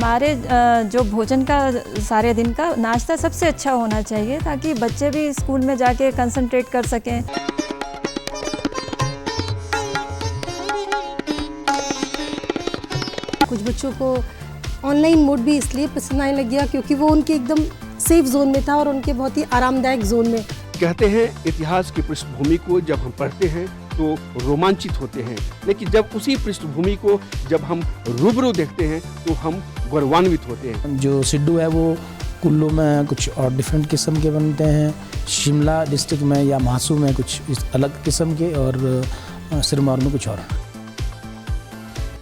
हमारे जो भोजन का सारे दिन का नाश्ता सबसे अच्छा होना चाहिए ताकि बच्चे भी स्कूल में जाके कंसंट्रेट कर सकें। कुछ बच्चों को ऑनलाइन मोड भी इसलिए पसंद आने लग गया क्योंकि वो उनके एकदम सेफ जोन में था और उनके बहुत ही आरामदायक जोन में। कहते हैं इतिहास की पृष्ठभूमि को जब हम पढ़ते हैं तो रोमांचित होते हैं, लेकिन जब उसी पृष्ठभूमि को जब हम रूबरू देखते हैं तो हम गौरवान्वित होते हैं। जो सिड्डू है वो कुल्लू में कुछ और डिफरेंट किस्म के बनते हैं, शिमला डिस्ट्रिक्ट में या महासू में कुछ इस अलग किस्म के, और सिरमौर में कुछ और।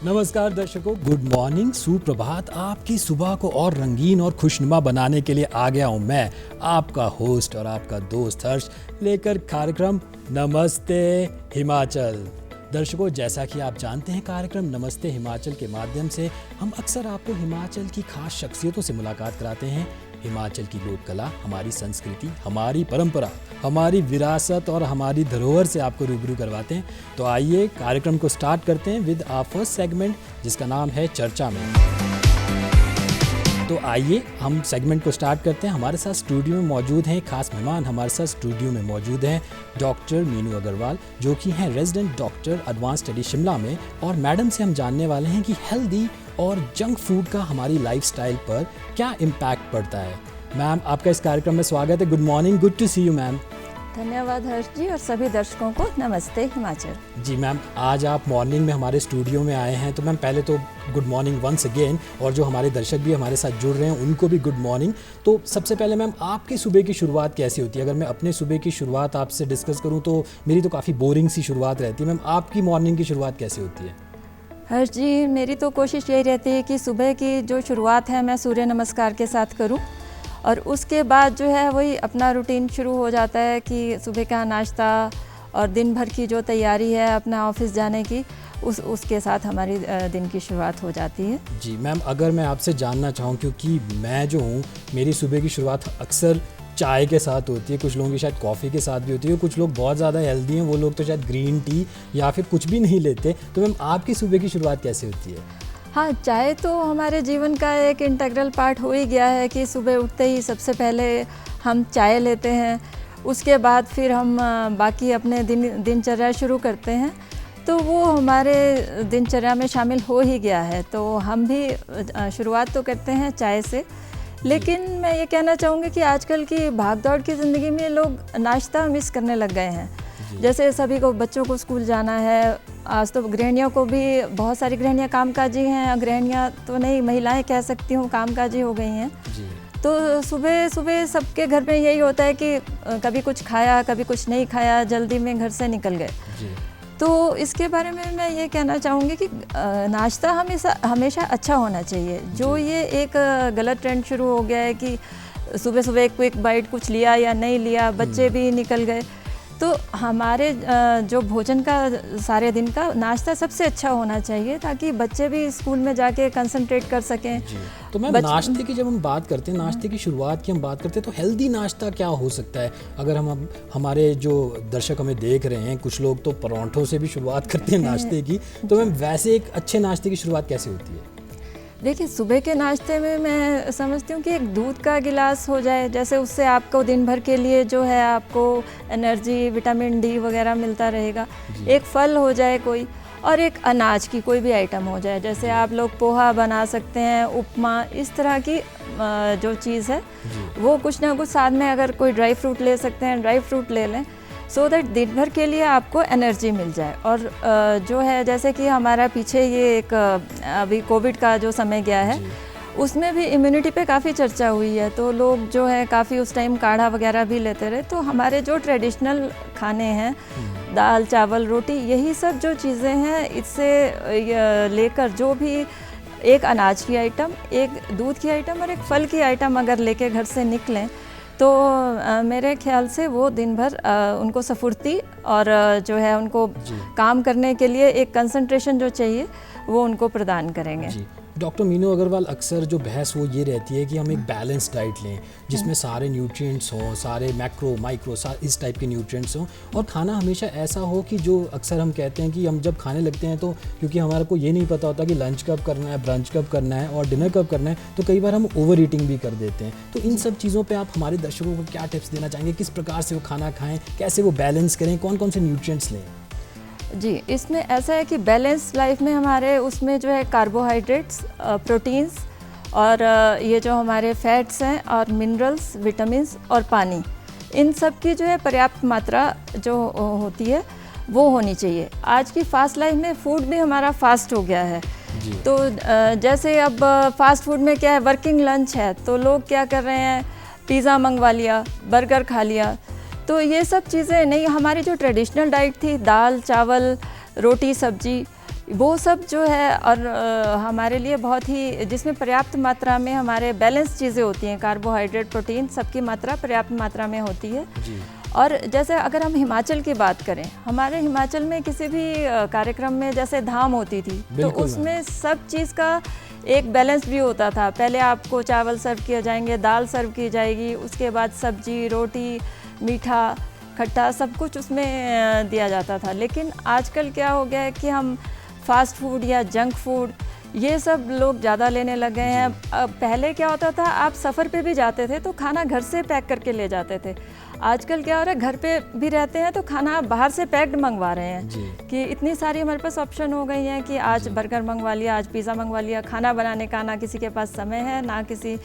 नमस्कार दर्शकों, गुड मॉर्निंग, सुप्रभात। आपकी सुबह को और रंगीन और खुशनुमा बनाने के लिए आ गया हूँ मैं, आपका होस्ट और आपका दोस्त हर्ष, लेकर कार्यक्रम नमस्ते हिमाचल। दर्शकों, जैसा कि आप जानते हैं, कार्यक्रम नमस्ते हिमाचल के माध्यम से हम अक्सर आपको हिमाचल की खास शख्सियतों से मुलाकात कराते हैं। हिमाचल की लोक कला, हमारी संस्कृति, हमारी परंपरा, हमारी विरासत और हमारी धरोहर से आपको रूबरू करवाते हैं। तो आइए कार्यक्रम को स्टार्ट करते हैं विद आवर फर्स्ट सेगमेंट, जिसका नाम है चर्चा में। तो आइए हम सेगमेंट को स्टार्ट करते हैं। हमारे साथ स्टूडियो में मौजूद हैं खास मेहमान। हमारे साथ स्टूडियो में मौजूद हैं डॉक्टर मीनू अग्रवाल, जो कि हैं resident doctor advance study Shimla में, और मैडम से हम जानने वाले हैं कि हेल्दी और जंक फूड का हमारी लाइफस्टाइल पर क्या इम्पैक्ट पड़ता है। मैम, आपका इस कार्यक्रम में स्वागत है। Good morning, good to see you ma'am. धन्यवाद हर्ष जी, और सभी दर्शकों को नमस्ते हिमाचल। जी मैम, आज आप मॉर्निंग में हमारे स्टूडियो में आए हैं, तो मैम पहले तो गुड मॉर्निंग वंस अगेन, और जो हमारे दर्शक भी हमारे साथ जुड़ रहे हैं उनको भी गुड मॉर्निंग। तो सबसे पहले मैम, आपकी सुबह की शुरुआत कैसी होती है? अगर मैं अपने सुबह की शुरुआत आपसे डिस्कस करूँ तो मेरी तो काफ़ी बोरिंग सी शुरुआत रहती है। मैम, आपकी मॉर्निंग की शुरुआत कैसी होती है? हर्ष जी, मेरी तो कोशिश यही रहती है कि सुबह की जो शुरुआत है मैं सूर्य नमस्कार के साथ करूं, और उसके बाद जो है वही अपना रूटीन शुरू हो जाता है कि सुबह का नाश्ता और दिन भर की जो तैयारी है अपना ऑफिस जाने की, उसके साथ हमारी दिन की शुरुआत हो जाती है। जी मैम, अगर मैं आपसे जानना चाहूँ, क्योंकि मैं जो हूँ, मेरी सुबह की शुरुआत अक्सर चाय के साथ होती है, कुछ लोगों की शायद कॉफ़ी के साथ भी होती है, कुछ लोग बहुत ज़्यादा हेल्दी हैं, वो लोग तो शायद ग्रीन टी या फिर कुछ भी नहीं लेते। तो मैम, आपकी सुबह की शुरुआत कैसे होती है? हाँ, चाय तो हमारे जीवन का एक इंटीग्रल पार्ट हो ही गया है कि सुबह उठते ही सबसे पहले हम चाय लेते हैं, उसके बाद फिर हम बाकी अपने दिनचर्या शुरू करते हैं, तो वो हमारे दिनचर्या में शामिल हो ही गया है। तो हम भी शुरुआत तो करते हैं चाय से, लेकिन मैं ये कहना चाहूँगी कि आजकल की भागदौड़ की ज़िंदगी में लोग नाश्ता मिस करने लग गए हैं। जैसे सभी को, बच्चों को स्कूल जाना है, आज तो गृहिणियों को भी, बहुत सारी गृहिणियाँ कामकाजी हैं, गृहिणियाँ तो नहीं, महिलाएं कह सकती हूँ कामकाजी हो गई हैं। तो सुबह सुबह सबके घर में यही होता है कि कभी कुछ खाया, कभी कुछ नहीं खाया, जल्दी में घर से निकल गए। तो इसके बारे में मैं ये कहना चाहूँगी कि नाश्ता हमेशा अच्छा होना चाहिए। जो ये एक गलत ट्रेंड शुरू हो गया है कि सुबह सुबह एक क्विक बाइट कुछ लिया या नहीं लिया, बच्चे भी निकल गए, तो हमारे जो भोजन का सारे दिन का नाश्ता सबसे अच्छा होना चाहिए ताकि बच्चे भी स्कूल में जाके कंसंट्रेट कर सकें। तो मैम, नाश्ते की जब हम बात करते हैं, नाश्ते की शुरुआत की हम बात करते हैं, तो हेल्दी नाश्ता क्या हो सकता है? अगर हम हमारे जो दर्शक हमें देख रहे हैं, कुछ लोग तो परांठों से भी शुरुआत करते हैं नाश्ते की, तो मैम वैसे एक अच्छे नाश्ते की शुरुआत कैसे होती है? देखिए, सुबह के नाश्ते में मैं समझती हूँ कि एक दूध का गिलास हो जाए, जैसे उससे आपको दिन भर के लिए जो है आपको एनर्जी, विटामिन डी वगैरह मिलता रहेगा। एक फल हो जाए कोई, और एक अनाज की कोई भी आइटम हो जाए, जैसे आप लोग पोहा बना सकते हैं, उपमा, इस तरह की जो चीज़ है वो कुछ ना कुछ साथ में, अगर कोई ड्राई फ्रूट ले सकते हैं ड्राई फ्रूट ले लें, सो दैट दिन भर के लिए आपको एनर्जी मिल जाए। और जो है, जैसे कि हमारा पीछे ये एक अभी कोविड का जो समय गया है, उसमें भी इम्यूनिटी पे काफ़ी चर्चा हुई है, तो लोग जो है काफ़ी उस टाइम काढ़ा वगैरह भी लेते रहे। तो हमारे जो ट्रेडिशनल खाने हैं, दाल चावल रोटी, यही सब जो चीज़ें हैं, इससे लेकर जो भी एक अनाज की आइटम, एक दूध की आइटम और एक फल की आइटम अगर लेके घर से निकलें, तो मेरे ख्याल से वो दिन भर उनको स्फूर्ति और जो है उनको काम करने के लिए एक कंसंट्रेशन जो चाहिए वो उनको प्रदान करेंगे। डॉक्टर मीनू अग्रवाल, अक्सर जो बहस वो ये रहती है कि हम एक बैलेंस डाइट लें जिसमें सारे न्यूट्रिएंट्स हों, सारे मैक्रो माइक्रो इस टाइप के न्यूट्रिएंट्स हों, और खाना हमेशा ऐसा हो कि जो अक्सर हम कहते हैं कि हम जब खाने लगते हैं तो क्योंकि हमारे को ये नहीं पता होता कि लंच कब करना है, ब्रंच कब करना है और डिनर कब करना है, तो कई बार हम ओवर ईटिंग भी कर देते हैं। तो इन सब चीज़ों पर आप हमारे दर्शकों को क्या टिप्स देना चाहेंगे, किस प्रकार से वो खाना खाएँ, कैसे वो बैलेंस करें, कौन कौन से न्यूट्रिएंट्स लें? जी, इसमें ऐसा है कि बैलेंस लाइफ में हमारे उसमें जो है कार्बोहाइड्रेट्स, प्रोटीन्स और ये जो हमारे फैट्स हैं और मिनरल्स, विटामिन्स और पानी, इन सब की जो है पर्याप्त मात्रा जो होती है वो होनी चाहिए। आज की फास्ट लाइफ में फूड भी हमारा फास्ट हो गया है। तो जैसे अब फास्ट फूड में क्या है, वर्किंग लंच है तो लोग क्या कर रहे हैं, पिज़्ज़ा मंगवा लिया, बर्गर खा लिया। तो ये सब चीज़ें नहीं, हमारी जो ट्रेडिशनल डाइट थी, दाल चावल रोटी सब्जी, वो सब जो है और हमारे लिए बहुत ही, जिसमें पर्याप्त मात्रा में हमारे बैलेंस चीज़ें होती हैं, कार्बोहाइड्रेट प्रोटीन सबकी मात्रा पर्याप्त मात्रा में होती है। और जैसे अगर हम हिमाचल की बात करें, हमारे हिमाचल में किसी भी कार्यक्रम में जैसे धाम होती थी तो उसमें सब चीज़ का एक बैलेंस भी होता था। पहले आपको चावल सर्व किए जाएंगे, दाल सर्व की जाएगी, उसके बाद सब्जी, रोटी, मीठा, खट्टा, सब कुछ उसमें दिया जाता था। लेकिन आजकल क्या हो गया है कि हम फास्ट फूड या जंक फूड ये सब लोग ज़्यादा लेने लग गए हैं। पहले क्या होता था, आप सफ़र पे भी जाते थे तो खाना घर से पैक करके ले जाते थे। आजकल क्या हो रहा है, घर पे भी रहते हैं तो खाना आप बाहर से पैक्ड मंगवा रहे हैं कि इतनी सारी हमारे पास ऑप्शन हो गई हैं कि आज बर्गर मंगवा लिया, आज पिज़्ज़ा मंगवा लिया। खाना बनाने का ना किसी के पास समय है, ना किसी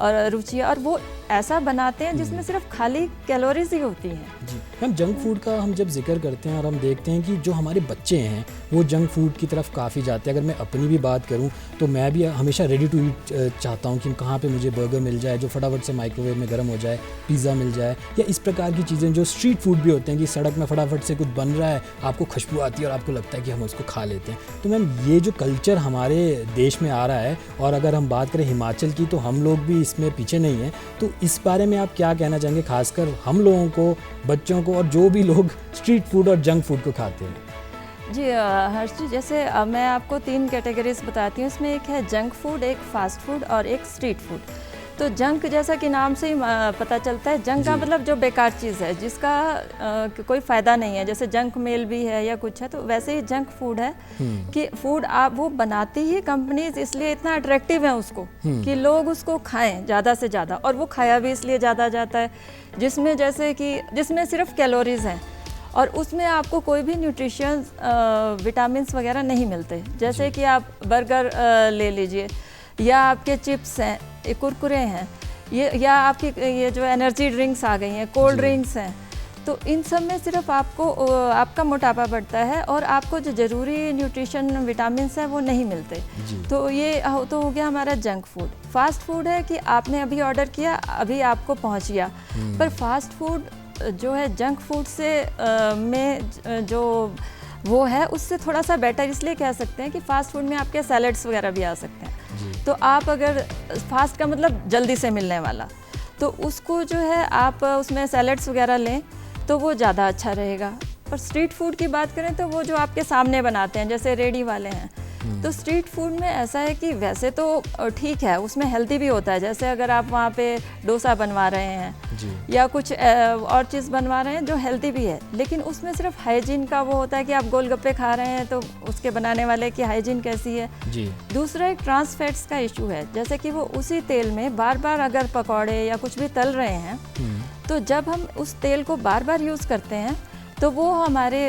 और रुचि है, और वो ऐसा बनाते हैं जिसमें सिर्फ खाली कैलोरीज ही होती हैं। जी मैम, जंक फूड का हम जब जिक्र करते हैं और हम देखते हैं कि जो हमारे बच्चे हैं वो जंक फूड की तरफ काफ़ी जाते हैं। अगर मैं अपनी भी बात करूं तो मैं भी हमेशा रेडी टू ईट चाहता हूं कि कहाँ पे मुझे बर्गर मिल जाए जो फटाफट से माइक्रोवेव में गर्म हो जाए, पिज़्ज़ा मिल जाए, या इस प्रकार की चीज़ें जो स्ट्रीट फूड भी होते हैं कि सड़क में फटाफट से कुछ बन रहा है, आपको खुशबू आती है और आपको लगता है कि हम उसको खा लेते हैं। तो मैम, ये जो कल्चर हमारे देश में आ रहा है, और अगर हम बात करें हिमाचल की तो हम लोग भी इसमें पीछे नहीं हैं, तो इस बारे में आप क्या कहना चाहेंगे, खासकर हम लोगों को, बच्चों को और जो भी लोग स्ट्रीट फूड और जंक फूड को खाते हैं? जी हर्ष जी, जैसे मैं आपको 3 कैटेगरीज बताती हूँ। इसमें एक है जंक फूड, एक फास्ट फूड और एक स्ट्रीट फूड। तो जंक जैसा कि नाम से ही पता चलता है, जंक का मतलब जो बेकार चीज़ है, जिसका कोई फ़ायदा नहीं है, जैसे जंक मेल भी है या कुछ है, तो वैसे ही जंक फूड है कि फूड आप वो बनाती ही कंपनीज इसलिए इतना अट्रैक्टिव है उसको कि लोग उसको खाएं ज़्यादा से ज़्यादा, और वो खाया भी इसलिए ज़्यादा जाता है जिसमें जैसे कि जिसमें सिर्फ कैलोरीज हैं और उसमें आपको कोई भी न्यूट्रिशन विटामिन्स वगैरह नहीं मिलते। जैसे कि आप बर्गर ले लीजिए, या आपके चिप्स हैं, कुरकुरे हैं, ये या आपकी ये जो एनर्जी ड्रिंक्स आ गई हैं, कोल्ड ड्रिंक्स हैं, तो इन सब में सिर्फ आपको आपका मोटापा बढ़ता है और आपको जो ज़रूरी न्यूट्रिशन विटामिन्स हैं वो नहीं मिलते। तो ये तो हो गया हमारा जंक फूड। फास्ट फूड है कि आपने अभी ऑर्डर किया, अभी आपको पहुंच गया। पर फास्ट फूड जो है जंक फूड से में जो वो है उससे थोड़ा सा बेटर इसलिए कह सकते हैं कि फास्ट फूड में आपके सैलड्स वगैरह भी आ सकते हैं। तो आप अगर फास्ट का मतलब जल्दी से मिलने वाला, तो उसको जो है आप उसमें सैलड्स वगैरह लें तो वो ज़्यादा अच्छा रहेगा। पर स्ट्रीट फूड की बात करें तो वो जो आपके सामने बनाते हैं, जैसे रेडी वाले हैं, तो स्ट्रीट फूड में ऐसा है कि वैसे तो ठीक है, उसमें हेल्दी भी होता है। जैसे अगर आप वहाँ पे डोसा बनवा रहे हैं या कुछ और चीज़ बनवा रहे हैं जो हेल्दी भी है, लेकिन उसमें सिर्फ हाइजीन का वो होता है कि आप गोलगप्पे खा रहे हैं तो उसके बनाने वाले की हाइजीन कैसी है। दूसरा एक ट्रांस फैट्स का इशू है, जैसे कि वो उसी तेल में बार बार अगर पकौड़े या कुछ भी तल रहे हैं, तो जब हम उस तेल को बार बार यूज़ करते हैं तो वो हमारे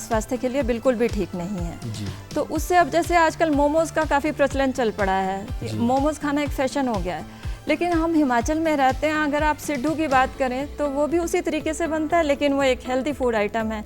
स्वास्थ्य के लिए बिल्कुल भी ठीक नहीं है। तो उससे अब जैसे आजकल मोमोज़ का काफ़ी प्रचलन चल पड़ा है कि मोमोज़ खाना एक फैशन हो गया है, लेकिन हम हिमाचल में रहते हैं, अगर आप सिड्डू की बात करें तो वो भी उसी तरीके से बनता है, लेकिन वो एक हेल्दी फूड आइटम है।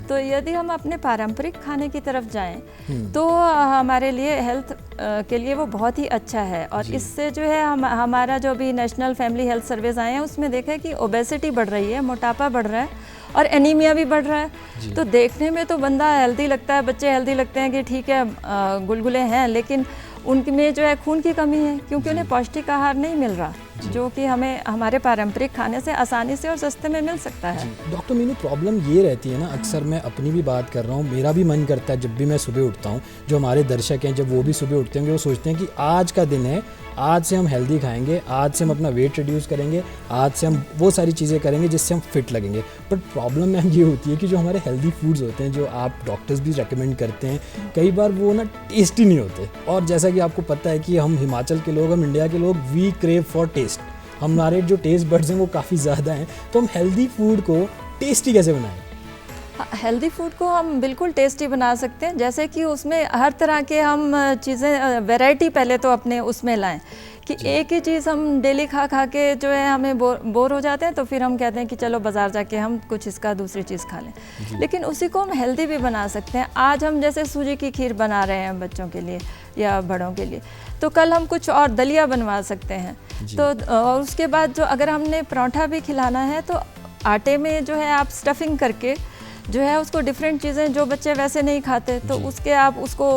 तो यदि हम अपने पारंपरिक खाने की तरफ जाएं तो हमारे लिए हेल्थ के लिए वो बहुत ही अच्छा है। और इससे जो है हमारा जो भी नेशनल फैमिली हेल्थ सर्वेज आए हैं उसमें देखा है कि ओबेसिटी बढ़ रही है, मोटापा बढ़ रहा है और एनीमिया भी बढ़ रहा है। तो देखने में तो बंदा हेल्दी लगता है, बच्चे हेल्दी लगते हैं कि ठीक है गुलगुले हैं, लेकिन उनमें जो है खून की कमी है क्योंकि उन्हें पौष्टिक आहार नहीं मिल रहा। जो कि हमें हमारे पारंपरिक खाने से आसानी से और सस्ते में मिल सकता है। डॉक्टर मीनू, प्रॉब्लम ये रहती है ना, अक्सर मैं अपनी भी बात कर रहा हूँ, मेरा भी मन करता है जब भी मैं सुबह उठता हूँ, जो हमारे दर्शक हैं जब वो भी सुबह उठते होंगे वो सोचते हैं कि आज का दिन है, आज से हम हेल्दी खाएंगे, आज से हम अपना वेट रिड्यूस करेंगे, आज से हम वो सारी चीज़ें करेंगे जिससे हम फिट लगेंगे। बट प्रॉब्लम मैम ये होती है कि जो हमारे हेल्दी फूड्स होते हैं, जो आप डॉक्टर्स भी रेकमेंड करते हैं, कई बार वो ना टेस्टी नहीं होते। और जैसा कि आपको पता है कि हम हिमाचल के लोग, हम इंडिया के लोग, वी क्रेव फॉर टेस्ट, हमारे जो टेस्ट बड्स हैं वो काफ़ी ज़्यादा हैं। तो हम हेल्दी फूड को टेस्टी कैसे बनाएं? हेल्दी फूड को हम बिल्कुल टेस्टी बना सकते हैं, जैसे कि उसमें हर तरह के हम चीज़ें, वैरायटी पहले तो अपने उसमें लाएं कि एक ही चीज़ हम डेली खा खा के जो है हमें बोर हो जाते हैं, तो फिर हम कहते हैं कि चलो बाज़ार जाके हम कुछ इसका दूसरी चीज़ खा लें। लेकिन उसी को हम हेल्दी भी बना सकते हैं। आज हम जैसे सूजी की खीर बना रहे हैं बच्चों के लिए या बड़ों के लिए, तो कल हम कुछ और दलिया बनवा सकते हैं। तो और उसके बाद जो अगर हमने पराठा भी खिलाना है तो आटे में जो है आप स्टफिंग करके जो है उसको डिफरेंट चीज़ें जो बच्चे वैसे नहीं खाते तो उसके आप उसको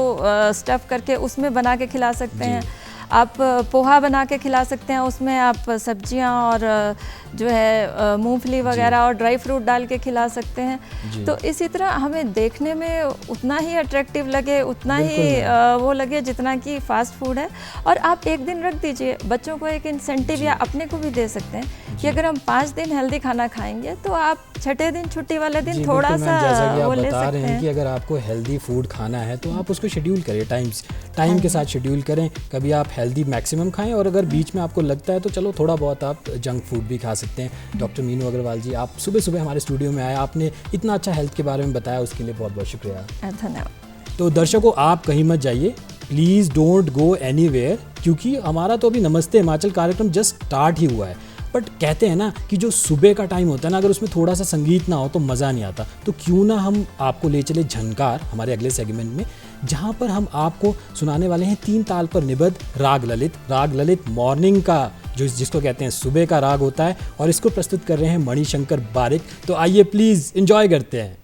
स्टफ़ करके उसमें बना के खिला सकते हैं। आप पोहा बना के खिला सकते हैं, उसमें आप सब्जियां और जो है मूंगफली वगैरह और ड्राई फ्रूट डाल के खिला सकते हैं। तो इसी तरह हमें देखने में उतना ही अट्रैक्टिव लगे, उतना ही वो लगे जितना कि फास्ट फूड है। और आप एक दिन रख दीजिए, बच्चों को एक इंसेंटिव या अपने को भी दे सकते हैं कि अगर हम 5 दिन हेल्दी खाना खाएंगे तो आप छठे दिन, छुट्टी वाले दिन थोड़ा सा वो ले सकते हैं। कि अगर आपको हेल्दी फूड खाना है तो आप उसको शेड्यूल करें, टाइम के साथ शेड्यूल करें। कभी आप हेल्दी मैक्सिमम खाएं और अगर बीच में आपको लगता है तो चलो थोड़ा बहुत आप जंक फूड भी खा सकते हैं। डॉक्टर मीनू अग्रवाल जी, आप सुबह सुबह हमारे स्टूडियो में आए, आपने इतना अच्छा हेल्थ के बारे में बताया, उसके लिए बहुत बहुत शुक्रिया। धन्यवाद। तो दर्शकों, आप कहीं मत जाइए, प्लीज़ डोंट गो एनीवेयर, क्योंकि हमारा तो अभी नमस्ते हिमाचल कार्यक्रम जस्ट स्टार्ट ही हुआ है। बट कहते हैं ना कि जो सुबह का टाइम होता है ना, अगर उसमें थोड़ा सा संगीत ना हो तो मज़ा नहीं आता। तो क्यों ना हम आपको ले चले झनकार, हमारे अगले सेगमेंट में, जहाँ पर हम आपको सुनाने वाले हैं 3 ताल पर निबद्ध राग ललित। राग ललित मॉर्निंग का जिसको कहते हैं सुबह का राग होता है, और इसको प्रस्तुत कर रहे हैं मणिशंकर बारिक। तो आइए प्लीज़ एंजॉय करते हैं।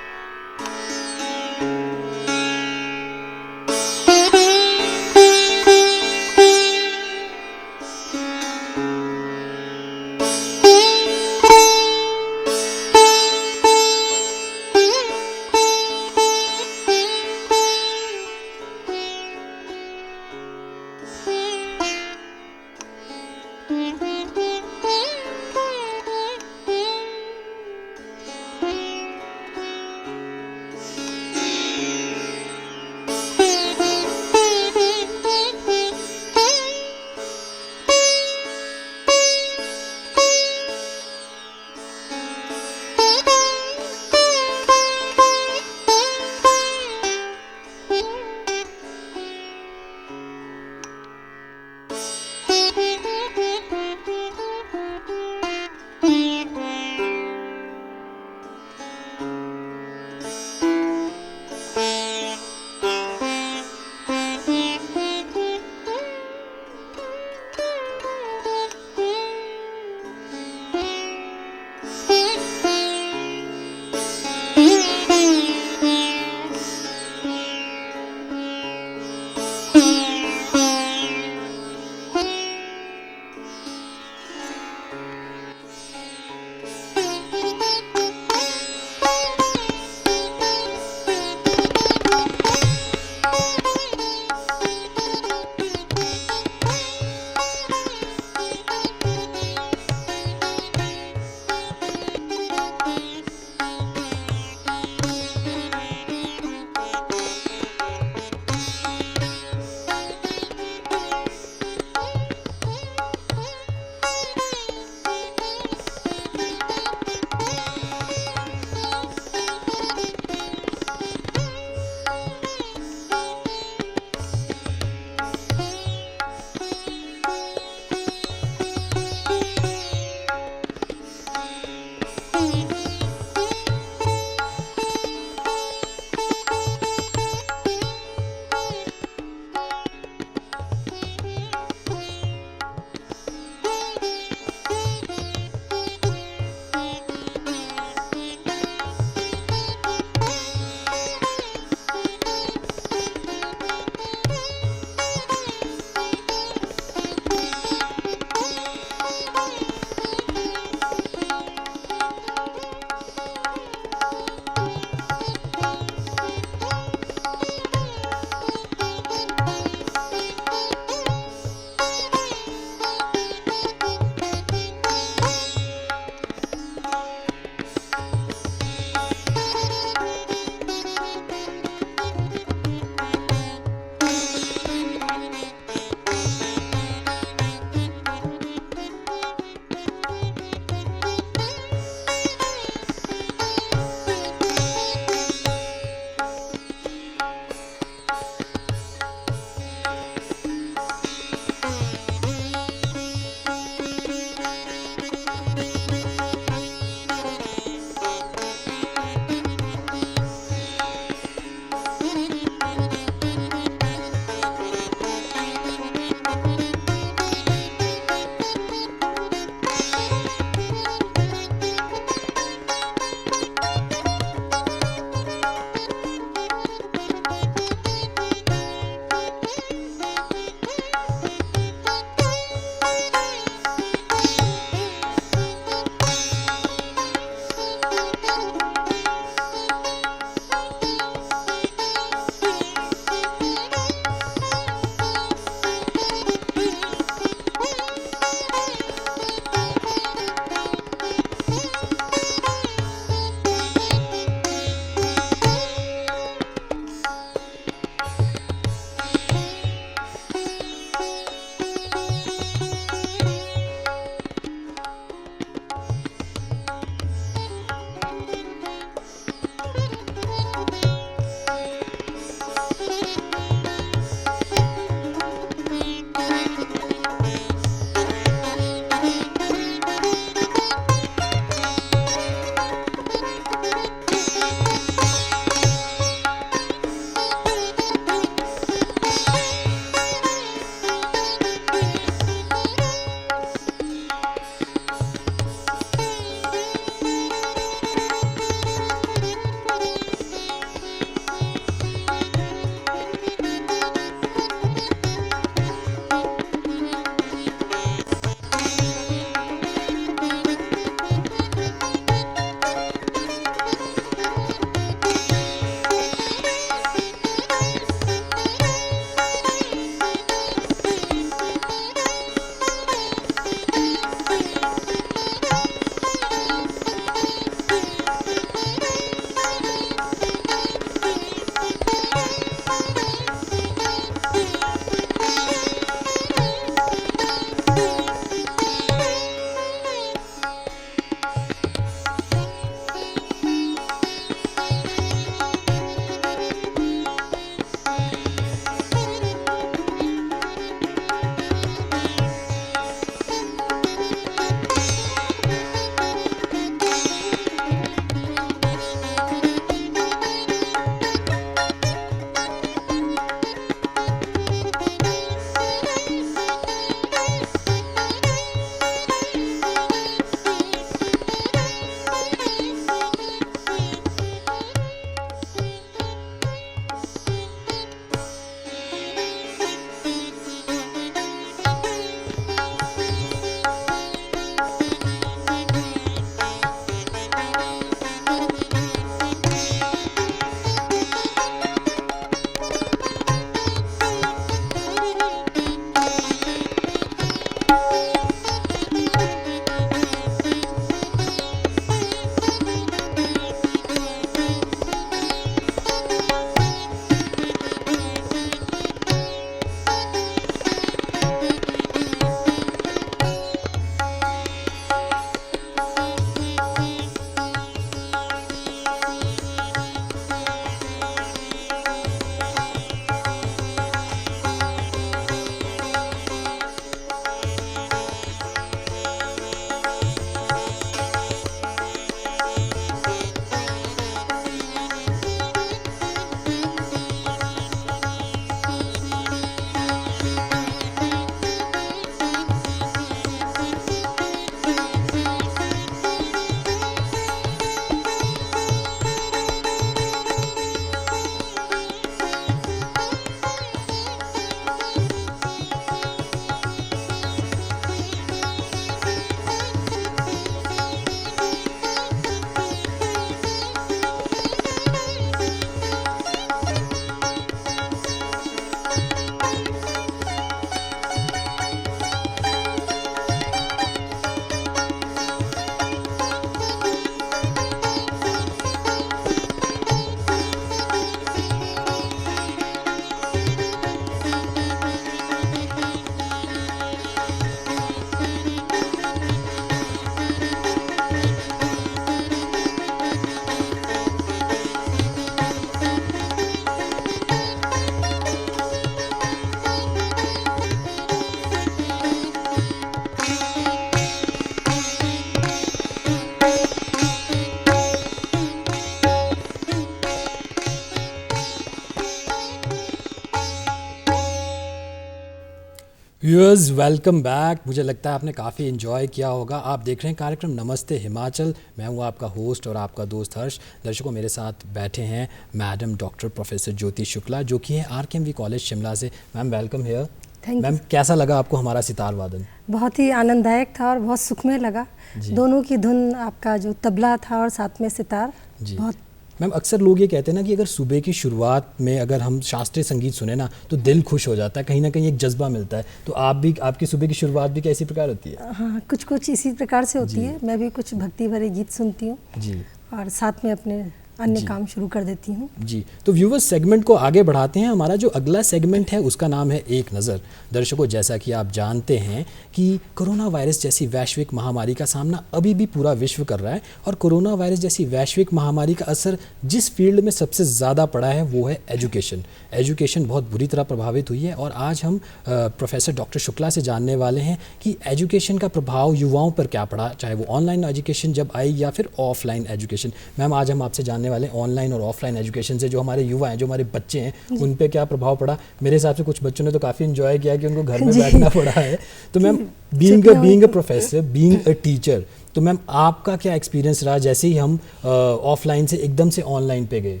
Viewers welcome back. मुझे लगता है आपने काफ़ी इन्जॉय किया होगा। आप देख रहे हैं कार्यक्रम नमस्ते हिमाचल। मैं हूं आपका होस्ट और आपका दोस्त हर्ष। दर्शकों, मेरे साथ बैठे हैं मैडम डॉक्टर प्रोफेसर ज्योति शुक्ला, जो कि है RKMV कॉलेज शिमला से। Ma'am welcome here. Thank ma'am, कैसा लगा आपको हमारा सितार वादन? बहुत ही आनंददायक था और बहुत सुखमय लगा। दोनों की धुन, आपका जो तबला था और साथ में सितार, बहुत। मैम, अक्सर लोग ये कहते हैं ना कि अगर सुबह की शुरुआत में अगर हम शास्त्रीय संगीत सुने ना तो दिल खुश हो जाता है, कहीं ना कहीं एक जज्बा मिलता है। तो आपकी सुबह की शुरुआत भी कैसी प्रकार होती है? हाँ, कुछ कुछ इसी प्रकार से होती है। मैं भी कुछ भक्ति भरे गीत सुनती हूँ जी, और साथ में अपने अन्य काम शुरू कर देती हूँ। जी, तो व्यूवर्स, सेगमेंट को आगे बढ़ाते हैं। हमारा जो अगला सेगमेंट है उसका नाम है एक नज़र। दर्शकों, जैसा कि आप जानते हैं कि कोरोना वायरस जैसी वैश्विक महामारी का सामना अभी भी पूरा विश्व कर रहा है, और कोरोना वायरस जैसी वैश्विक महामारी का असर जिस फील्ड में सबसे ज़्यादा पड़ा है वो है एजुकेशन। एजुकेशन बहुत बुरी तरह प्रभावित हुई है, और आज हम प्रोफेसर डॉक्टर शुक्ला से जानने वाले हैं कि एजुकेशन का प्रभाव युवाओं पर क्या पड़ा, चाहे वो ऑनलाइन एजुकेशन जब आई या फिर ऑफलाइन एजुकेशन। मैम, आज हम आपसे जानने वाले ऑनलाइन और ऑफलाइन एजुकेशन से जो हमारे युवा हैं, जो हमारे बच्चे हैं, उन पे क्या प्रभाव पड़ा। मेरे हिसाब से कुछ बच्चों ने तो काफ़ी एंजॉय किया कि उनको घर में बैठना पड़ा है। तो ma'am, being a professor, being a teacher, तो मैम आपका क्या एक्सपीरियंस रहा जैसे ही हम ऑफलाइन से एकदम से ऑनलाइन पे गए?